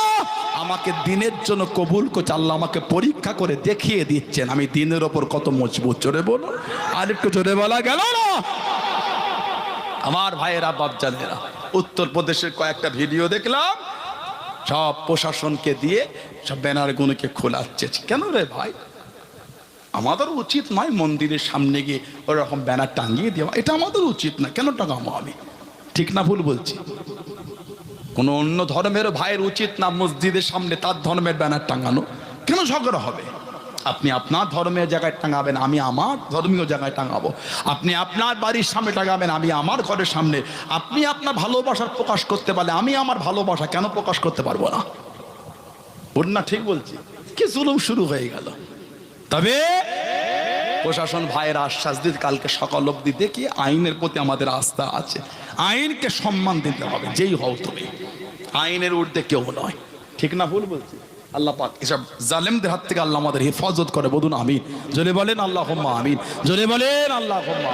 আমাকে দিনের জন্য কবুল করছে, আল্লাহ আমাকে পরীক্ষা করে দেখিয়ে দিচ্ছেন আমি দিনের ওপর কত মজবুত। জোরে বলো, আর একটু জোরে বলা গেল না? আমার ভাইয়েরা, বাপজানেরা, উত্তরপ্রদেশের কয়েকটা ভিডিও দেখলাম, সব প্রশাসনকে দিয়ে সব ব্যানারগুলোকে খোলাচ্ছে। কেন রে ভাই? আমাদের উচিত নয় মন্দিরের সামনে গিয়ে ওরকম ব্যানার টাঙিয়ে দেওয়া, এটা আমাদের উচিত না। কেন টাঙাবো আমি? ঠিক না ভুল বলছি? কোনো অন্য ধর্মের ভাইয়ের উচিত না মসজিদের সামনে তার ধর্মের ব্যানার টাঙানো? কেন ঝগড়া হবে? আপনি আপনার ধর্মের জায়গায় টাঙাবেন, আমি আমার ধর্মীয় জায়গায় টাঙাবো। আপনি আপনার বাড়ির সামনে টাঙাবেন, আমি আমার ঘরের সামনে। আপনি আপনার ভালোবাসার প্রকাশ করতে পারলে আমি আমার ভালোবাসা কেন প্রকাশ করতে পারবো না? বল না, ঠিক বলছি? কি জুলুম শুরু হয়ে গেল। তবে প্রশাসন ভাইয়ের আশ্বাস দিতে কালকে সকাল অবধি দেখি আইনের প্রতি আমাদের আস্থা আছে। আইনকে সম্মান দিতে হবে, যেই হও তুমি, আইনের ঊর্ধ্বে কেউ নয়। ঠিক না ভুল বলছি? আল্লাহ পাক এসব জালেমদের হাত থেকে আল্লাহ আমাদের হেফাজত করে, বলুন আমিন। জোরে বলেন আল্লাহুম্মা আমিন, জোরে বলেন আল্লাহুম্মা।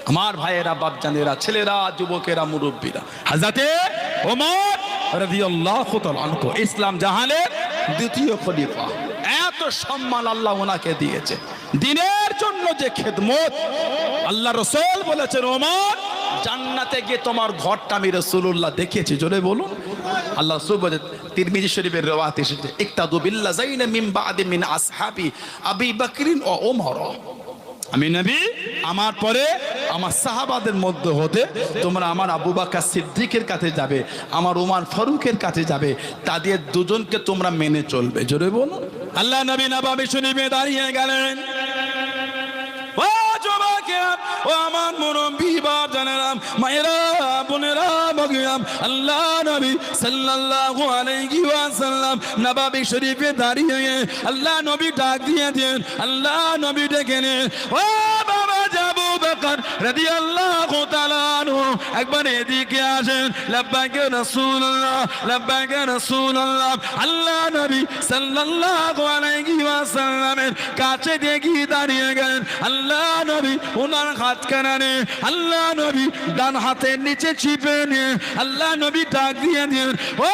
আমার ভাইয়েরা, বাপজানেরা, ছেলেরা, যুবকেরা, মুরব্বীরা, হযরতে ওমর রাদিয়াল্লাহু তাআলা আনহু ইসলাম জাহানের দ্বিতীয় খলিফা, এত সম্মান আল্লাহ ওনাকে দিয়েছে। দিনের জন্য যে খেদমত, আল্লাহ রাসূল বলেছেন, ওমর জান্নাতে গিয়ে তোমার ঘরটা আমি রাসূলুল্লাহ দেখিয়েছি। জোরে বলুন। আল্লাহ রাসূল বলেন, তিরমিজি শরীফের riwayat এসেছে, ইক্তাদু বিল্লাযাইনা মিন বাদি মিন আসহাবি আবি বকরিন ও ওমর। আমি নবী, আমার পরে আমার সাহাবাদের মধ্যে হতে তোমরা আমার আবু বকর সিদ্দিকের কাছে যাবে, আমার ওমর ফারুকের কাছে যাবে, তাদের দুজনকে তোমরা মেনে চলবে। জোরে বলো। আল্লাহ নবী নববী শরীফে দাঁড়িয়ে গেলেন। ও যুবকেরা, ও আমার মুরব্বি বাপ জানেরা, মায়েরা, বোনেরা, বগিরাম, আল্লাহ নবী সাল্লাল্লাহু আলাইহি ওয়াসাল্লাম নববী শরীফে দাঁড়িয়ে আল্লাহ নবী ডাক দিয়েছেন। আল্লাহ নবী ডেকে নেন, ও বাবা আবু বকর রাদিয়াল্লাহু তাআলা আনহু, একবার এদিকে আসেন। লাব্বাইক ইয়া রাসূলুল্লাহ, লাব্বাইক ইয়া রাসূলুল্লাহ। আল্লাহ নবী সাল্লাল্লাহু আলাইহি ওয়াসাল্লামের কাছে দেখি দাঁড়িয়ে গেলেন। আল্লাহ নবী ওনার হাত কানে আল্লাহ নবী ডান হাতের নিচে চিপে নিয়ে আল্লাহ নবী ডাক দিয়ে দিলেন, ও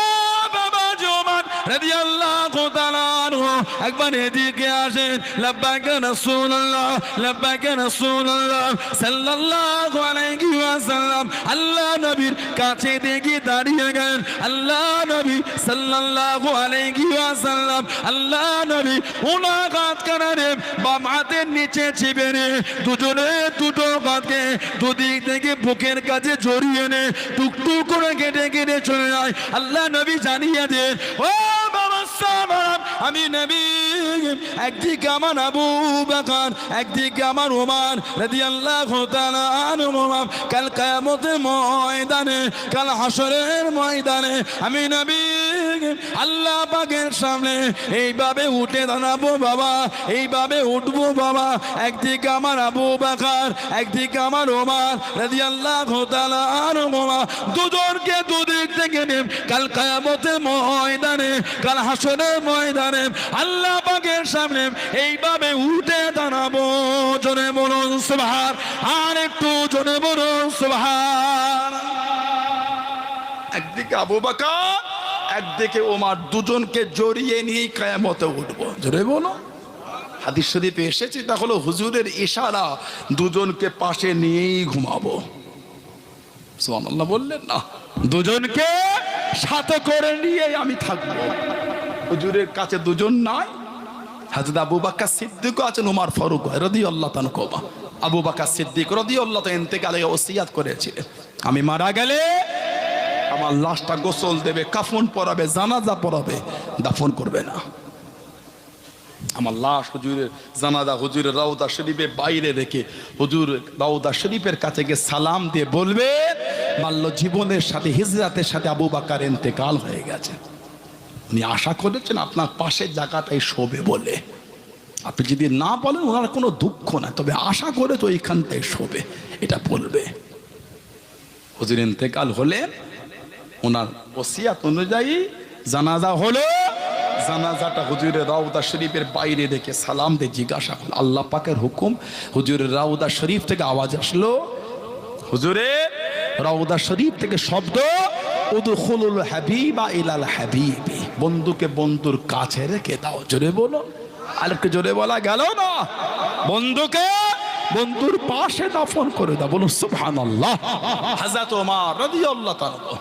বাবা ওমর রাদিয়াল্লাহু তাআলা আনহু, একবার এদিকে আসেন। লাব্বাইক ইয়া রাসূলুল্লাহ, লাব্বাইক ইয়া রাসূলুল্লাহ সাল্লাল্লাহু আলাইহি ওয়াসাল্লাম। আল্লাহ নবীর কাছে দেখি দাঁড়িয়ে গেলেন। আল্লাহ নবী সাল্লাল্লাহু আলাইহি ওয়াসাল্লাম, আল্লাহ নবী ওনার হাত কানে বাম হাতের নিচে চিপে নিয়ে দুজনে দুটো হাতকে দুদিক থেকে বুকের কাছে জড়িয়ে নে টুকটুক করে কেটে কেটে চলে যায়। আল্লাহ নবী জানিয়ে দেন, ও বাবা সাহাবারা, আমি নবী, একদিকে আমার আবু বকর, একদিকে আমার ওমর রাদিয়াল্লাহু তাআলা আনহু। কাল কিয়ামতের ময়দানে, কাল হাসরের ময়দানে আমি নবী আল্লাহ পাকের সামনে এইভাবে উঠে দাঁড়াবো বাবা, এইভাবে উঠবো বাবা। একদিকে আমার আবু বকর, একদিকে আমার ওমর রাদিয়াল্লাহু তাআলা আনহু, দুজনকে দুদিক থেকে কাল কিয়ামতের ময়দানে, কাল হাসরের ময়দানে আল্লাহ পাকের সামনে এইভাবে উঠে দাঁড়াবো। জোরে বলুন সুবহান, আর একটু জোরে বলুন সুবহান। একদিকে আবু বকর, একদিকে ওমর, দুজনকে জড়িয়ে নিয়ে কিয়ামতে উঠবো। জোরে বলো। হাদিস শরীফে এসেছে, এটা হলো হুজুরের ইশারা, দুজনকে পাশে নিয়েই ঘুমাবো। সুবহানাল্লাহ বললেন না, দুজনকে সাথে করে নিয়ে আমি থাকবো। হুজুরের কাছে দুজন নাই, হযরত আবু বকর সিদ্দিক আছেন, ওমর ফারুক রাদিয়াল্লাহু তাআলা। আবু বকর সিদ্দিক রাদিয়াল্লাহু তাআলা ইন্তেকালে ওসিয়াত করেছিলেন, আমি মারা গেলে আমার লাশটা গোসল দেবে, কাফন পরাবে, জানাজা পড়াবে, দাফন করবে না। আমার লাশ হুজুরের জানাজা হুজুরের রওজা শরীফের বাইরে রেখে হুজুর রওজা শরীফের কাছে গিয়ে সালাম দিয়ে বলবে, মাল্য জীবনের সাথে হিজরাতের সাথে আবু বকর ইন্তেকাল হয়ে গেছে। উনি আশা করেছেন আপনার পাশের জায়গাটাই শোবে বলে। আপনি যদি না বলেন ওনার কোনো দুঃখ না, তবে আশা করে তো ওইখানটাই শোবে, এটা বলবে। হুজুর ইন্তেকাল হলে ওনার ওসিয়াত অনুযায়ী জানাজা হলো। জানাজাটা হুজুরের রওজা শরীফের বাইরে রেখে সালাম দিয়ে জিজ্ঞাসা করল, আল্লাহ পাকের হুকুম। হুজুরের রওজা শরীফ থেকে আওয়াজ আসলো, হুজুরের রওজা শরীফ থেকে শব্দ, উদখুলুল হাবিবা ইলাল হাবিবি, বন্ধুকে বন্ধুর কাছে রেখে দাও। জোরে বলো, আরেকটু জোরে বলা গেল না, বন্ধুকে বন্ধুর পাশে দাফন করে দাও। বলুন সুবহানাল্লাহ। হযরত ওমর রাদিয়াল্লাহু তাআলা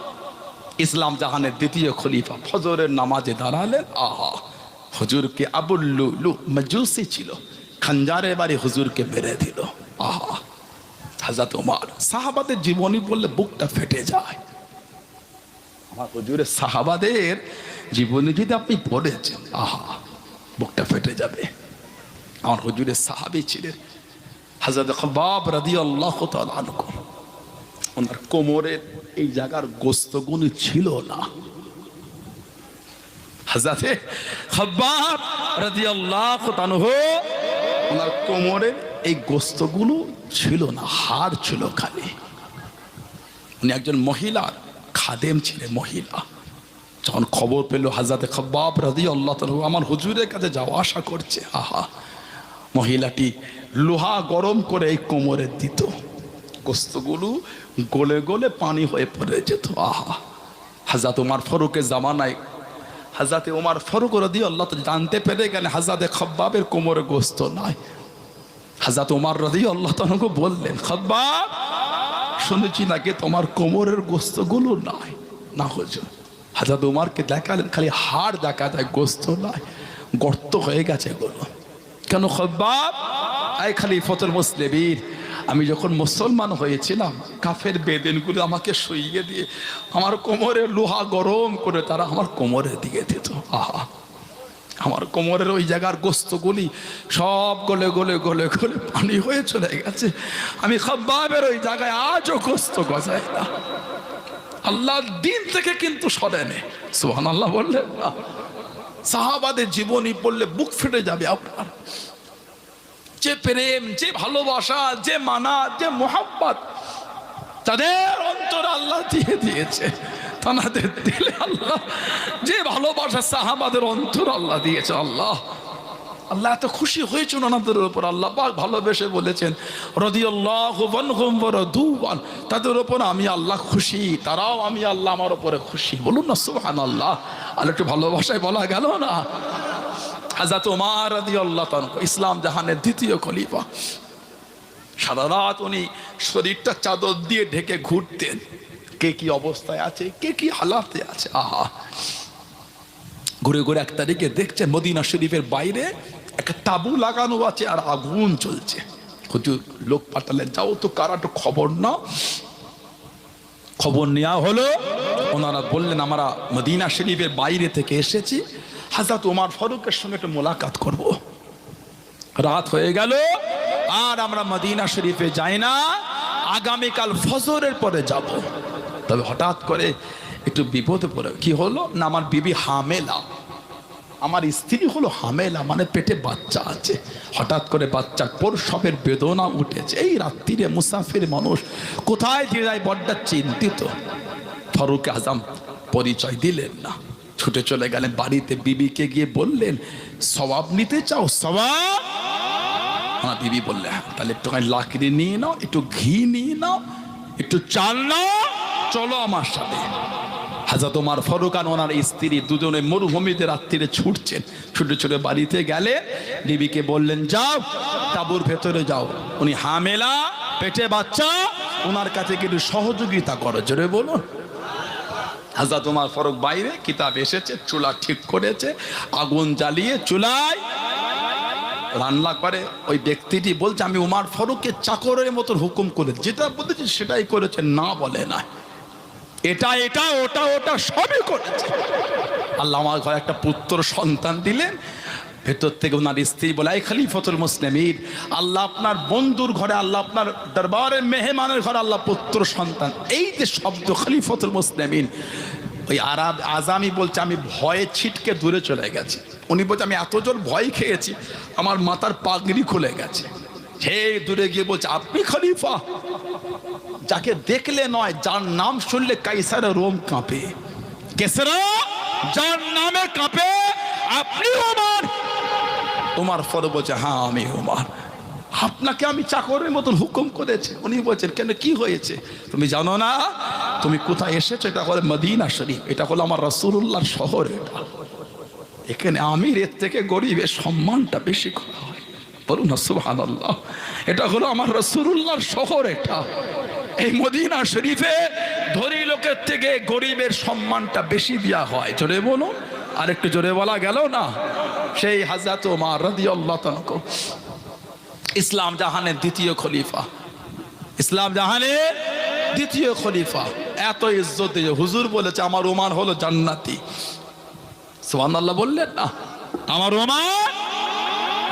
ইসলাম জাহানের দ্বিতীয় খলিফা ফজরের নামাজে দাঁড়ালেন। আহা, হুজুরকে আবুল লুলু মাজুসি ছিল, খঞ্জারে বাড়ি হুজুরকে মেরে দিল। আহা, হযরত ওমর সাহাবাদের জীবনী বললে বুকটা ফেটে যায়। আমার হুজুরের সাহাবাদের জীবনী যদি আপনি পড়েছেন, আহা, বুকটা ফেটে যাবে। আমার হুজুরের সাহাবী ছিলেন হযরত খাব্বাব রাদিয়াল্লাহু তাআলা আনহু। ওনার কোমরের এই জায়গার গোস্তগুলো ছিল না। হযরত খাব্বাব রাদিয়াল্লাহু তাআলা ওনার কোমরের এই গোস্তগুলো ছিল না, হাড় ছিল খালি। উনি একজন মহিলার খাদেম ছিলেন, মহিলা। যখন খবর পেল হযরত খাব্বাব রাদিয়াল্লাহু তাআলা আমার হুজুরের কাছে যাওয়া আসা করছে, আহা, মহিলাটি লোহা গরম করে এই কোমরে দিত, গোস্তগুলো গলে গলে পানি হয়ে পড়ে যেত। আহা, হযরত ওমর ফারুকের জামানায় হযরত ওমর ফারুক রাদিয়াল্লাহু তাআলা জানতে পেরে গেলেন হযরত খাব্বাবের কোমরে গোস্ত নাই। হযরত ওমর রাদিয়াল্লাহু তাআলা বললেন, খাব্বাব, শুনেছি নাকি তোমার কোমরের গোস্তগুলো নাই। না হুজুর। হযরত ওমরকে দেখালেন, খালি হাড় দেখা যায়, গোস্ত নাই, গর্ত হয়ে গেছে এগুলো। কেন খাব্বাব? আই খলিফাতুল মুসলিমিন, আমি যখন মুসলমান হয়েছিলাম কাফের বেদিনগুলো আমাকে শুইয়ে দিয়ে আমার কোমরে লোহা গরম করে তারা আমার কোমরে দিয়ে দিত। আহা, আমার কোমরের ওই জায়গার গোস্তগুলি সব গলে গলে গলে গলে পানি হয়ে চলে গেছে। আমি খাব্বাবের ওই জায়গায় আজও গোস্ত গজায় না। আল্লাহ দিন থেকে কিন্তু সরেনি। সুবহানাল্লাহ বললেন না? সাহাবাদের জীবনী পড়লে বুক ফেটে যাবে আপনার। যে প্রেম, যে ভালোবাসা, যে মানা, যে মোহাব্বত তাদের অন্তর আল্লাহ দিয়ে দিয়েছে। তাদের দিলে আল্লাহ যে ভালোবাসা সাহাবাদের অন্তর আল্লাহ দিয়েছে। আল্লাহ আল্লাহ এত খুশি হয়েছেন ওনাদের উপর। আল্লাহ পাক ভালোবেসে বলেছেন রাদিয়াল্লাহু আনহুম ওয়া রাদু আন, তাদের উপর আমি আল্লাহ খুশি, তারাও আমি আল্লাহ আমার উপরে খুশি। বলুন না সুবহানাল্লাহ। আর একটু ভালোবাসায় বলা গেল না? হযরত ওমর রাদিয়াল্লাহু তাআলা ইসলাম জাহানের দ্বিতীয় খলিফা, সারা রাত উনি শরীরটা চাদর দিয়ে ঢেকে ঘুরতেন। কে কি অবস্থায় আছে, কে কি হালাতে আছে। আহা, ঘুরে ঘুরে এক তারিখে দেখছেন মদিনা শরীফের বাইরে একটা তাবু লাগানো আছে আর আগুন চলছে। হুজুর লোক পাঠালেন, যাও তো কারা তো খবর নাও। খবর নেওয়া হলো, ওনারা বললেন আমরা মদিনা শরীফের বাইরে থেকে এসেছি, হযরত ওমর ফারুকের সঙ্গে একটু মোলাকাত করব। রাত হয়ে গেল আর আমরা মদিনা শরীফে যাই না, আগামীকাল ফজরের পরে যাব। তবে হঠাৎ করে একটু বিপদে পড়ে। কি হলো না, আমার বিবি হামেলা, আমার স্ত্রী হলো হামেলা, মানে পেটে বাচ্চা আছে। হঠাৎ করে বাচ্চার প্রসবের বেদনা উঠেছে। এই রাত্রিরে মুসাফির মানুষ কোথায় দিয়ে যায়, বড্ড চিন্তিত। ফারুক আজম পরিচয় দিলেন না, ছুটে চলে গেলেন বাড়িতে। বিবিকে গিয়ে বললেন সওয়াব নিতে চাও? সওয়াব? আমার বিবি বললে হ্যাঁ। তাহলে একটুখানি লাকড়ি নিয়ে নাও, একটু ঘি নিয়ে নাও, একটু চাল নাও, চলো আমার সাথে। হযরত ওমর ফারুক আর ওনার স্ত্রী দুজনে মরুভূমিতে রাত্রিরে ছুটছেন। ছুটে ছুটে বাড়িতে গেলে বিবিকে বললেন যাও তাঁবুর ভেতরে যাও, উনি হামেলা, পেটে বাচ্চা, ওনার কাছে কিন্তু সহযোগিতা করো। জোরে বলুন। হযরত ওমর ফারুক বাইরে, কিতাব এসেছে, চুলা ঠিক করেছে, আগুন জ্বালিয়ে চুলায় রান্না করে। ওই ব্যক্তিটি বলছে আমি ওমর ফারুককে চাকরের মতো হুকুম করে, যেটা বলেছি সেটাই করেছে, না বলে না, এটা এটা ওটা ওটা সবই করেছে। আল্লাহ আমার ঘরে একটা পুত্র সন্তান দিলেন। ভেতর থেকে ওনার স্ত্রী বলে এই খলিফাতুল মুসলিমিন, আল্লাহ আপনার বন্ধুর ঘরে, আল্লাহ আপনার দরবারের মেহমানের ঘরে আল্লাহ পুত্র সন্তান। এই যে শব্দ খলিফাতুল মুসলিমিন, ওই আরব আজামি বলছে আমি ভয়ে ছিটকে দূরে চলে গেছি। উনি বলছে আমি এত জোর ভয় খেয়েছি আমার মাথার পাগড়ি খুলে গেছে। হে দূরে গিয়ে বলছে আপনি খলিফা? যাকে দেখলে নয়, যার নাম শুনলে কাইসারের রোম কাঁপে। কেসরা যার নামে কাঁপে, আপনি ওমর? ওমর ফারুক বলছে হ্যাঁ আমি ওমর। আপনাকে আমি চাকরের মতন হুকুম করেছি। উনি বলছেন কেন, কি হয়েছে? তুমি জানো না তুমি কোথায় এসেছো? এটা হলো মদিনা শরীফ, এটা হলো আমার রাসূলুল্লাহর শহর। এটা এখানে আমিরের থেকে গরিবের সম্মানটা বেশি করা হয়। বলুন না সুবহানাল্লাহ। এটা হলো আমার রাসূলুল্লাহর শহর। এটা এই মদিনা শরীফে ধনী লোকের থেকে গরিবের সম্মানটা বেশি দেওয়া হয়। জোরে বলুন। আর একটু জোরে বলা গেল না? সেই হযরত ওমর রাদিয়াল্লাহু তাআলা ইসলাম জাহানের দ্বিতীয় খলিফা, ইসলাম জাহানের দ্বিতীয় খলিফা। এত ইজ্জত দিয়ে হুজুর বলেছে আমার ওমর হলো জান্নাতি। সুবহানাল্লাহ বললেন না? আমার ওমর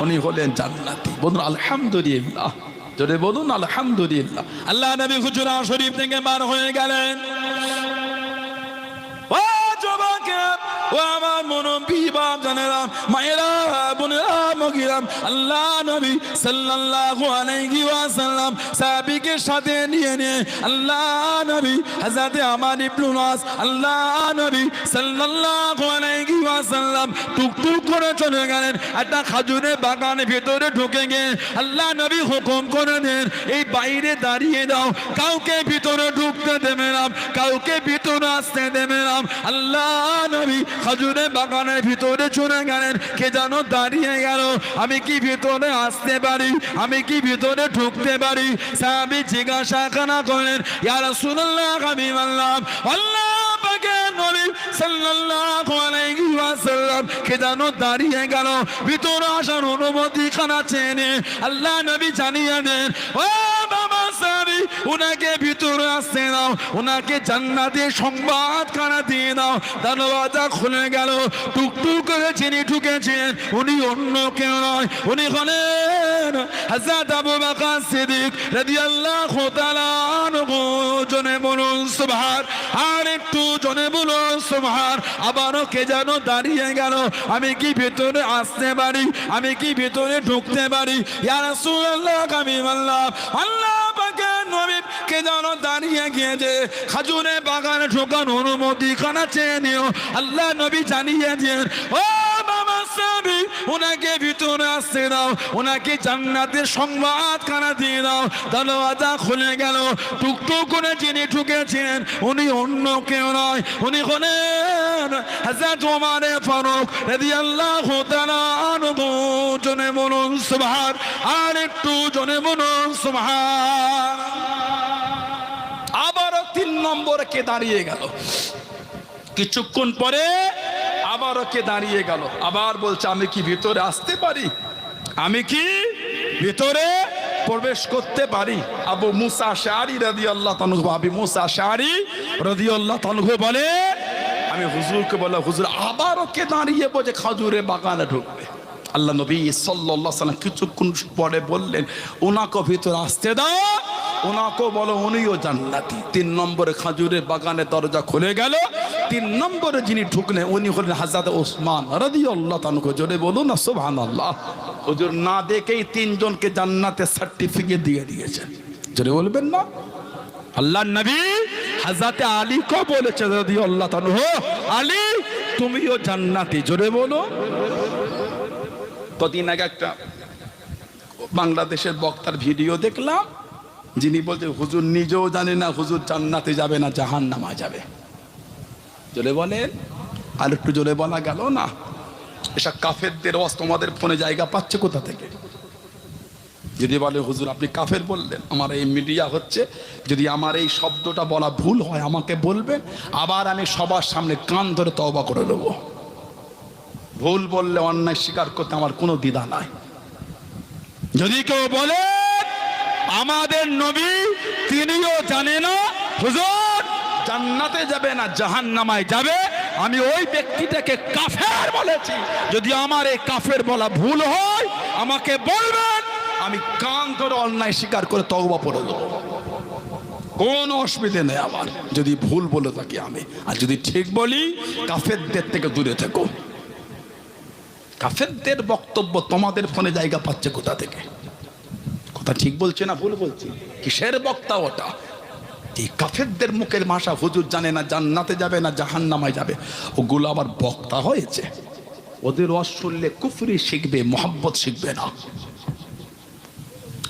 উনি হলেন জান্নাতি। বলুন আলহামদুলিল্লাহ। জোরে বলুন আলহামদুলিল্লাহ। আল্লাহ নবী হুজুরা শরীফ থেকে বার হয়ে গেলেন। ও যুবকেরা, ও আমার মুরব্বি বাপ জানেরা, মায়েরা, বোনেরা, মগিরাম, আল্লাহ নবী সাল্লাল্লাহু আলাইহি ওয়াসাল্লাম সাহাবীকে সাথে নিয়ে আল্লাহ নবী হযরত আমর ইবনে নাস, আল্লাহ নবী সাল্লাল্লাহু আলাইহি ওয়াসাল্লাম টুকটুক করে চলে গেলেন। একটা খাজুরের বাগানের ভিতরে ঢুকে গিয়ে আল্লাহ নবী হুকুম করে দেন এই বাইরে দাঁড়িয়ে দাও, কাউকে ভিতরে ঢুকতে দেবে না, কাউকে ভিতরে আসতে দেবে না। আল্লাহ নবী খাজুরের বাগানের ভিতরে চলে গেলেন। কে যেন দাঁড়িয়ে গেল, আমি কি ভিতরে আসতে পারি? আমি কি ভিতরে ঢুকতে পারি? সাহাবী জিজ্ঞাসা করেন ইয়া রাসূলুল্লাহ, হাবিবাল্লাহ, আল্লাহ পাকের নবী সাল্লাল্লাহু আলাইহি ওয়াসাল্লাম কে যেন দাঁড়িয়ে গেল, ভিতরে আসার অনুমতি খানা চেনে আল্লাহ নবী জানিয়ে দেন, ও বাবা সাহাবী উনাকে ভিতরে আসতে দাও, উনাকে জান্নাতের সংবাদ খানা দিয়ে দাও। দরওয়াজা খুলে গেল, টুকটুক করে যিনি ঢুকেছেন উনি অন্য কেউ নয়, উনি হলেন হযরত আবু বকর সিদ্দিক রাদিয়াল্লাহু তাআলা আনহু। জনে বলুন সুবহান, আর একটু জনে বলুন সুবহান। আবারও কে যেন দাঁড়িয়ে গেল, আমি কি ভিতরে আসতে পারি, আমি কি ভিতরে ঢুকতে পারি? ইয়া রাসূলুল্লাহ, আমি বললাম আল্লাহ পাকের নবী কে যেন দাঁড়িয়ে গিয়েছে, খাজুরে বাগানে ঢোকার অনুমতি খানা চেয়ে নিও। আল্লাহ নবী জানিয়ে দিয়েন, ও বাবা সাহাবী উনাকে ভিতরে আসতে দাও, উনাকে জান্নাতের সংবাদ খানা দিয়ে দাও। দরওয়াজা খুলে গেল, টুকটুক করে যিনি ঢুকেছেন উনি অন্য কেউ নয়, উনি হলেন হযরত ওমর ফারুক রাদিয়াল্লাহু তাআলা আনহু। জনে বলুন সুবহান, আর একটু জনে বলুন সুবহান। আবারও 3 নম্বরে কে দাঁড়িয়ে গেল, কিছুক্ষণ পরে আবারও কে দাঁড়িয়ে গেল, আবার বলছে আমি কি ভিতরে আসতে পারি, আমি কি ভিতরে প্রবেশ করতে পারি? আবু মুসা আশআরী রাদিয়াল্লাহু তাআলা, আবু মুসা আশআরী রাদিয়াল্লাহু তাআলা বলে, আমি হুজুরকে বললাম হুজুর আবারও কে দাঁড়িয়ে বলছে খাজুরে বাগানে ঢুকবে। আল্লাহ নবী সাল্লাল্লাহু আলাইহি ওয়াসাল্লাম কিছুক্ষণ পরে বললেন, ওনাকে ভিতরে আসতে দাও, ওনাকে বলো উনিও জান্নাতি। 3 নম্বরে খাজুরের বাগানের দরজা খুলে গেল, 3 নম্বরে যিনি ঢুকলেন উনি হলেন হযরত ওসমান রাদিয়াল্লাহু তাআলা। জোরে বলুন না সুবহানাল্লাহ। হুজুর না দেখেই 3 জনকে জান্নাতের সার্টিফিকেট দিয়ে দিয়েছেন, জোরে বলবেন না। আল্লাহর নবী হযরত আলীকে বলেছে রাদিয়াল্লাহু তাআলা, আলী তুমিও জান্নাতি, জোরে বলো। কদিন আগে একটা বাংলাদেশের বক্তার ভিডিও দেখলাম, যিনি বলছে হুজুর নিজেও জানে না হুজুর জান্নাতে যাবে না জাহান্নামে যাবে, জোরে বলেন। আর একটু জোরে বলা গেল না। এসব কাফেরদের ওয়াজ তোমাদের ফোনে জায়গা পাচ্ছে কোথা থেকে? যদি বলে হুজুর আপনি কাফের বললেন, আমার এই মিডিয়া হচ্ছে, যদি আমার এই শব্দটা বলা ভুল হয় আমাকে বলবেন, আবার আমি সবার সামনে কান ধরে তওবা করে দেবো। ভুল বললে অন্যায় স্বীকার করতে আমার কোনো দ্বিধা নাই। যদি কেউ বলে আমাদের নবী তিনিও জানে না হুজুর জান্নাতে যাবে না জাহান্নামায় যাবে, আমি ওই ব্যক্তিটাকে কাফের বলেছি। যদি আমার এই কাফের বলা ভুল হয় আমাকে বলবেন, আমি কান ধরে অন্যায় স্বীকার করে তওবা করে দেবো, কোনো অসুবিধে নেই আমার, যদি ভুল বলে থাকি আমি। আর যদি ঠিক বলি, কাফেরদের থেকে দূরে থেকো। কাফেরদের বক্তব্য তোমাদের ফোনে জায়গা পাচ্ছে কোথা থেকে? কথা ঠিক বলছে না ভুল বলছি? কিসের বক্তা ওটা? এই কাফেরদের মুখের ভাষা হুজুর জানে না জান্নাতে যাবে না জাহান্নামায় যাবে, ওগুলো আবার বক্তা হয়েছে। ওদের ওয়াজ শুনলে কুফরি শিখবে, মোহাব্বত শিখবে না।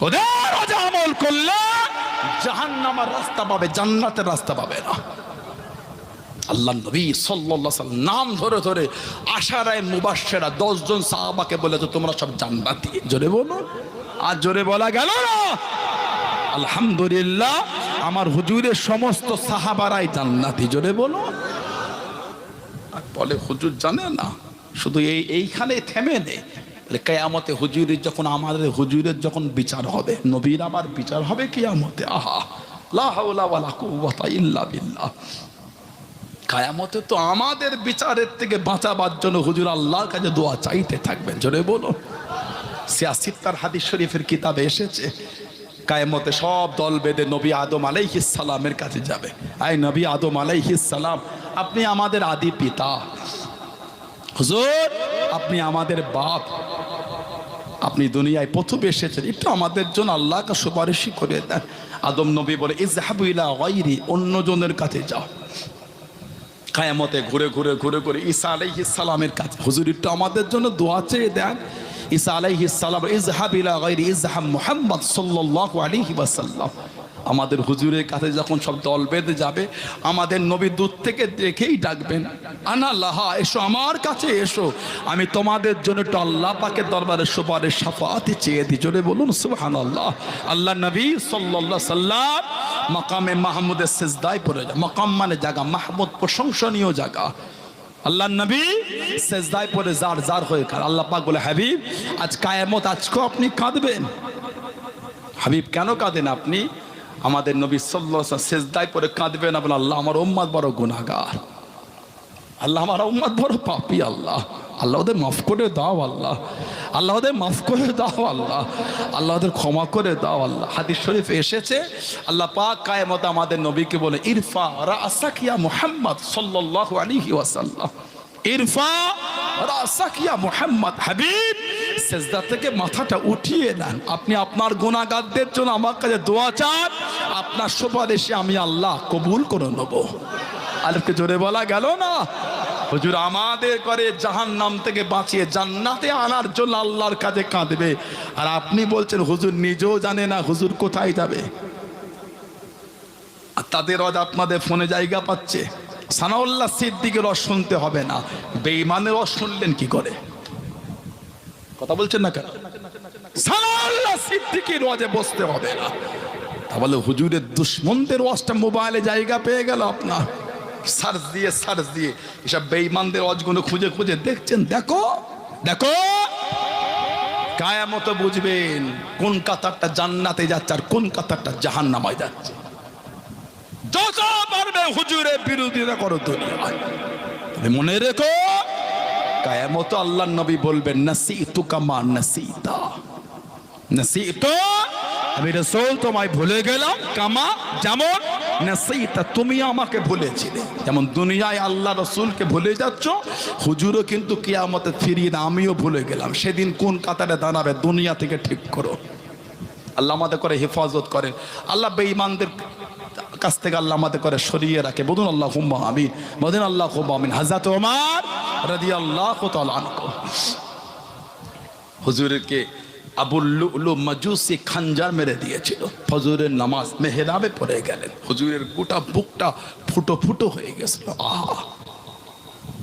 ওদের আমল করলে জাহান্নামের রাস্তা পাবে, জান্নাতের রাস্তা পাবে না। আল্লাহ নবী সাল্লাল্লাহু আলাইহি ওয়াসাল্লাম নাম ধরে ধরে আশারায়ে মুবাশশিরা 10 জন সাহাবাকে বলেছে তোমরা সব জান্নাতি, জোরে বলো। আর জোরে বলা গেল না? আলহামদুলিল্লাহ, আমার হুজুরের সমস্ত সাহাবারাই জান্নাতি, জোরে বলো। আর বলে হুজুর জানে না, শুধু এইখানে থেমে নেই, কিয়ামতে হুজুরের যখন আমাদের হুজুরের যখন বিচার হবে, নবীর আবার বিচার হবে কিয়ামতে। আহা লা হাওলা ওয়ালা কুওয়াতা ইল্লা বিল্লাহ। কিয়ামতে তো আমাদের বিচারের থেকে বাঁচাবার জন্য হুজুর আল্লাহর কাছে দোয়া চাইতে থাকবেন, জোরে বলো। সিয়াসিত্তার হাদিস শরীফের কিতাবে এসেছে, কিয়ামতে সব দল বেঁধে নবী আদম আলাইহিস সালামের কাছে যাবে। আই নবী আদম আলাইহিস সালাম, আপনি আমাদের আদি পিতা, হুজুর আপনি আমাদের বাপ, আপনি দুনিয়ায় প্রথম এসেছেন, একটু আমাদের জন্য আল্লাহকে সুপারিশ করে দেন। আদম নবী বলে ইযহাবু ইলা গায়রি, অন্যজনের কাছে যাও। কিয়ামতে ঘুরে ঘুরে ঘুরে ঘুরে ঈসা আলাইহিস সালামের কাছে, হুজুর একটু আমাদের জন্য দোয়া চেয়ে দেন। ঈসা আলাইহিস সালাম ইযহাব ইলা গায়রি ইযহাব মুহাম্মদ সাল্লাল্লাহু আলাইহি ওয়াসাল্লাম, আমাদের হুজুরের কাছে যখন সব দল বেঁধে যাবে, আমাদের নবী দূর থেকে দেখেই ডাকবেন, আনা লাহা, এসো আমার কাছে এসো, আমি তোমাদের জন্য একটু আল্লাহ পাকের দরবারে সুপারিশ শাফাআতে চেয়ে দিই। জোরে বলুন সুবহানাল্লাহ। আল্লাহ নবী সাল্লাল্লাহু আলাইহি সাল্লাম মাকামে মাহমুদের সিজদায় পড়ে যায়। মাকাম মানে জায়গা, মাহমুদ প্রশংসনীয় জায়গা। আল্লাহ নবী সিজদায় পড়ে জার জার হয়ে কাঁদে। আল্লাহ পাক বলে, হাবিব আজ কিয়ামত, আজকেও আপনি কাঁদবেন? হাবিব কেন কাঁদেন আপনি? আমাদের নবী সাল্লাল্লাহু আলাইহি ওয়াসাল্লাম সিজদায় পড়ে কাঁদবেন না, বলে আল্লাহ আমার উম্মত বড় গুনাহগার, আল্লাহ আমার উম্মত বড় পাপী, আল্লাহ আল্লাহ ওদের মাফ করে দাও, আল্লাহ আল্লাহ ওদের মাফ করে দাও, আল্লাহ আল্লাহ ওদের ক্ষমা করে দাও, আল্লাহ। হাদিস শরীফ এসেছে, আল্লাহ পাক কিয়ামতে আমাদের নবীকে বলে, ইরফা রাসাক ইয়া মুহাম্মদ সাল্লাল্লাহু আলাইহি ওয়াসাল্লাম, ইরফা রাসাক ইয়া মুহাম্মদ, হাবিব সিজদা থেকে মাথাটা উঠিয়ে নেন, আপনি আপনার গুনাহগারদের জন্য আমার কাছে দোয়া চান, আপনার সুপারিশে আমি আল্লাহ কবুল করে নেব। আরেকটু জোরে বলা গেল না? হুজুর আমাদের করে জাহান্নাম থেকে বাঁচিয়ে জান্নাতে আনার জন্য আল্লাহর কাছে কাঁদবে, আর আপনি বলছেন হুজুর নিজেও জানে না হুজুর কোথায় যাবে। আর তাদের রদ আপনাদের ফোনে জায়গা পাচ্ছে। সানাউল্লাহ সিদ্দিকের রস শুনতে হবে না, বেঈমানের রস শুনলেন কি করে? কথা বলছেন না কেন? সানাউল্লাহ সিদ্দিকের রজে বসতে হবে না, তাহলে হুজুরের দুশ্মনদের রসটা মোবাইলে জায়গা পেয়ে গেল আপনার। সার্চ দিয়ে এসব বেঈমানদের অজগুলো খুঁজে খুঁজে দেখছেন। দেখো দেখো, কিয়ামতে বুঝবেন কোন কাতারটা জান্নাতে যাচ্ছে আর কোন কাতারটা জাহান্নামে যাচ্ছে। যত পারবে হুজুরের বিরোধিতা করো দুনিয়ায়, মনে রেখো কিয়ামতে আল্লাহর নবী বলবেন, নাসিতু কামা নাসিতা, নাসিতু আমি রাসূল তোমায় ভুলে গেলাম, কামা যেমন নাসিতা তুমি আমাকে ভুলেছিলে। যেমন দুনিয়ায় আল্লাহ রাসূলকে ভুলে যাচ্ছ, হুজুরও কিন্তু কিয়ামতে ফিরিয়ে না, আমিও ভুলে গেলাম। সেদিন কোন কাতারে দাঁড়াবে দুনিয়া থেকে ঠিক করো। আল্লাহ আমাদের করে হেফাজত করেন, আল্লাহ বেঈমানদের কাছ থেকে আল্লাহ আমাদের করে সরিয়ে রাখে। বলুন আল্লাহুম্মা আমিন, বলুন আল্লাহুম্মা আমিন। হযরত ওমর রাদিয়াল্লাহু তাআলা আনহু হুজুরকে আবুল লুলু মাজুসি খানজার মেরে দিয়েছিল। ফজরের নামাজ মেহরাবে পড়ে গেলেন, হুজুরের গোটা বুকটা ফুটো ফুটো হয়ে গেছিল। আহা,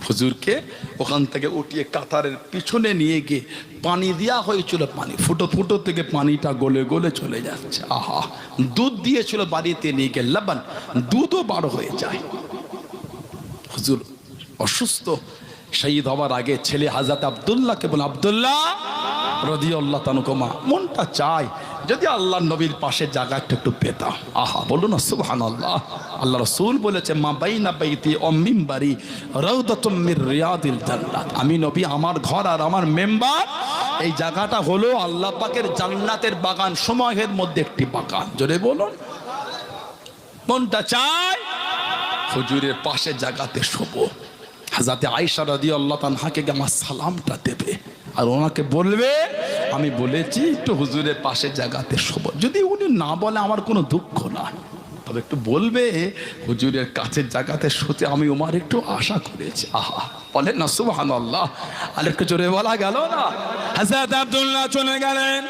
হুজুরকে ওখান থেকে উঠিয়ে কাতারের পিছনে নিয়ে গিয়ে পানি দেওয়া হয়েছিল, পানি ফুটো ফুটো থেকে পানিটা গলে গলে চলে যাচ্ছে। আহা, দুধ দিয়েছিল বাড়িতে নিয়ে গিয়ে, লবণ দুধও বার হয়ে যায়। হুজুর অসুস্থ, শহীদ হওয়ার আগে ছেলে হযরত আব্দুল্লাহকে বলে, আব্দুল্লাহ রাদিয়াল্লাহু তাআলা মনটা চায় যদি আল্লাহর নবীর পাশে জায়গা একটু পেতাম। আহা, বলুন না সুবহানাল্লাহ। আল্লাহ রাসূল বলেছে, মা বাইনা বাইতি ওয়া মিম্বারি রাউদাতুম মির রিয়াদিল জান্নাত, আমি নবী আমার ঘর আর আমার মেম্বার এই জায়গাটা হলো আল্লাহ পাকের জান্নাতের বাগান সমূহের মধ্যে একটি বাগান। জোরে বলুন, মনটা চায় হুজুরের পাশে জায়গাতে শোবো। হযরত আয়েশা রাদিয়াল্লাহু আনহাকে আমার সালামটা দেবে আর ওনাকে বলবে আমি বলেছি একটু হুজুরের পাশে জায়গাতে শোবো। যদি উনি না বলে আমার কোনো দুঃখ নাই, তবে একটু বলবে হুজুরের কাছের জায়গাতে শুতে আমি ওমার একটু আশা করেছি। আহা, বলেন না সুবহানাল্লাহ। আর একটু জোরে বলা গেল না? হযরত আব্দুল্লাহ চলে গেলেন।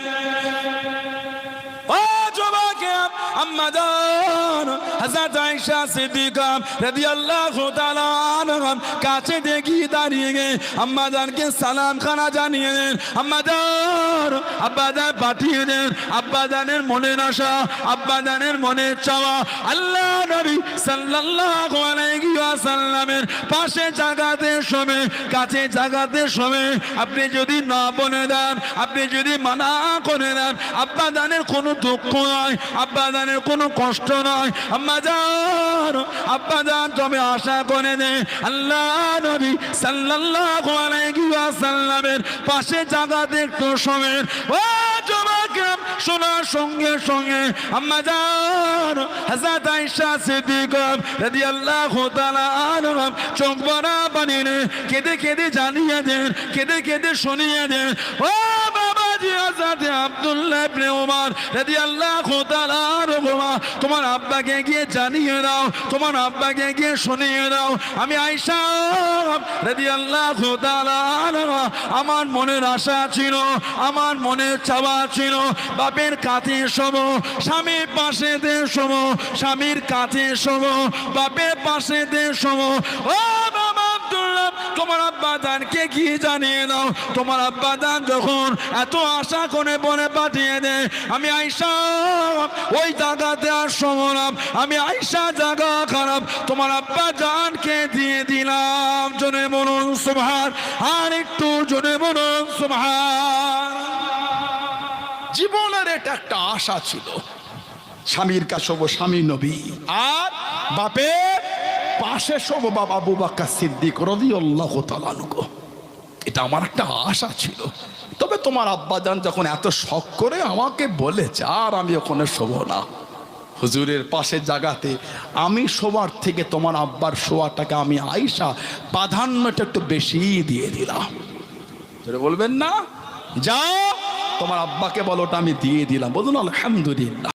ও যুবকে আম্মা জান হযরত আয়েশা সিদ্দিকা রাদিয়াল্লাহু তাআলা আনহা কাছে দেখি দাঁড়িয়ে গিয়ে আম্মা জানকে সালাম খানা জানিয়ে দেন। আম্মা জান আব্বা জান পাঠিয়ে দেন, আব্বা জানের মনের আশা, আব্বা জানের মনের চাওয়া আল্লাহ নবী সাল্লাল্লাহু আলাইহি ওয়াসাল্লামের পাশে জায়গাতে শোবে, কাছে জায়গাতে শোবে। আপনি যদি না বলে দেন, আপনি যদি মানা করে দেন, আব্বা জানের কোনো দুঃখ নয়, আব্বা জানের কোনো কষ্ট নয়। আম্মা জান আব্বা জান তবে আশা করে দে আল্লাহ নবী সাল্লাল্লাহু আলাইহি ওয়াসাল্লামের পাশে জায়গাতে একটু শোবেন। ও যুবকরা শোনার সঙ্গে সঙ্গে আম্মা জান হযরত আয়েশা সিদ্দিকা রাদিয়াল্লাহু তাআলা আনহা চোখ ভরা পানি কেঁদে কেঁদে জানিয়ে দেন, কেঁদে কেঁদে শুনিয়ে দেন, ও বাবা জি হযরত আব্দুল্লাহ ইবনে উমর রাদিয়াল্লাহু তাআলা আনহুমা, তোমার আব্বাকে গিয়ে জানিয়ে দাও, তোমার আব্বাকে গিয়ে শুনিয়ে দাও, আমি আয়েশা রাদিয়াল্লাহু তাআলা আনহা, আমার মনের আশা ছিল, আমার মনের চাওয়া ছিল, বাপের কাছে শোবো, স্বামীর পাশে দে শোবো, স্বামীর কাছে শোবো, বাপের পাশে দে শোবো। ও বাবা আব্দুল্লাহ, তোমার আব্বা জানকে কি জানিয়ে দাও, তোমার আব্বা জান যখন এত আশা করে বলে পাঠিয়ে দেয়, আমি আয়েশা ওই জায়গাতে আর শোবো না, আমি আয়েশা জায়গা খারাপ, তোমার আব্বা জানকে দিয়ে দিলাম। জোরে বলুন সুবহান, আর একটু জোরে বলুন সুবহান। জীবনের এটা একটা আশা ছিল, স্বামীর কাছে শোবো, স্বামী নবী, আর বাপের পাশে শোবো, বাবা আবু বকর সিদ্দিক রাদিয়াল্লাহু তাআলা আনহু। এটা আমার একটা আশা ছিল। তবে তোমার আব্বাজান যখন এত শখ করে আমাকে বলেছে, আর আমি ওখানে শোবো না, হুজুরের পাশে জায়গাতে আমি শোবার থেকে তোমার আব্বার শোয়াটাকে আমি আয়েশা প্রাধান্যটা একটু বেশি দিয়ে দিলাম। বলবেন না, যাও তোমার আব্বাকে বলো ওটা আমি দিয়ে দিলাম। বলুন আলহামদুলিল্লাহ।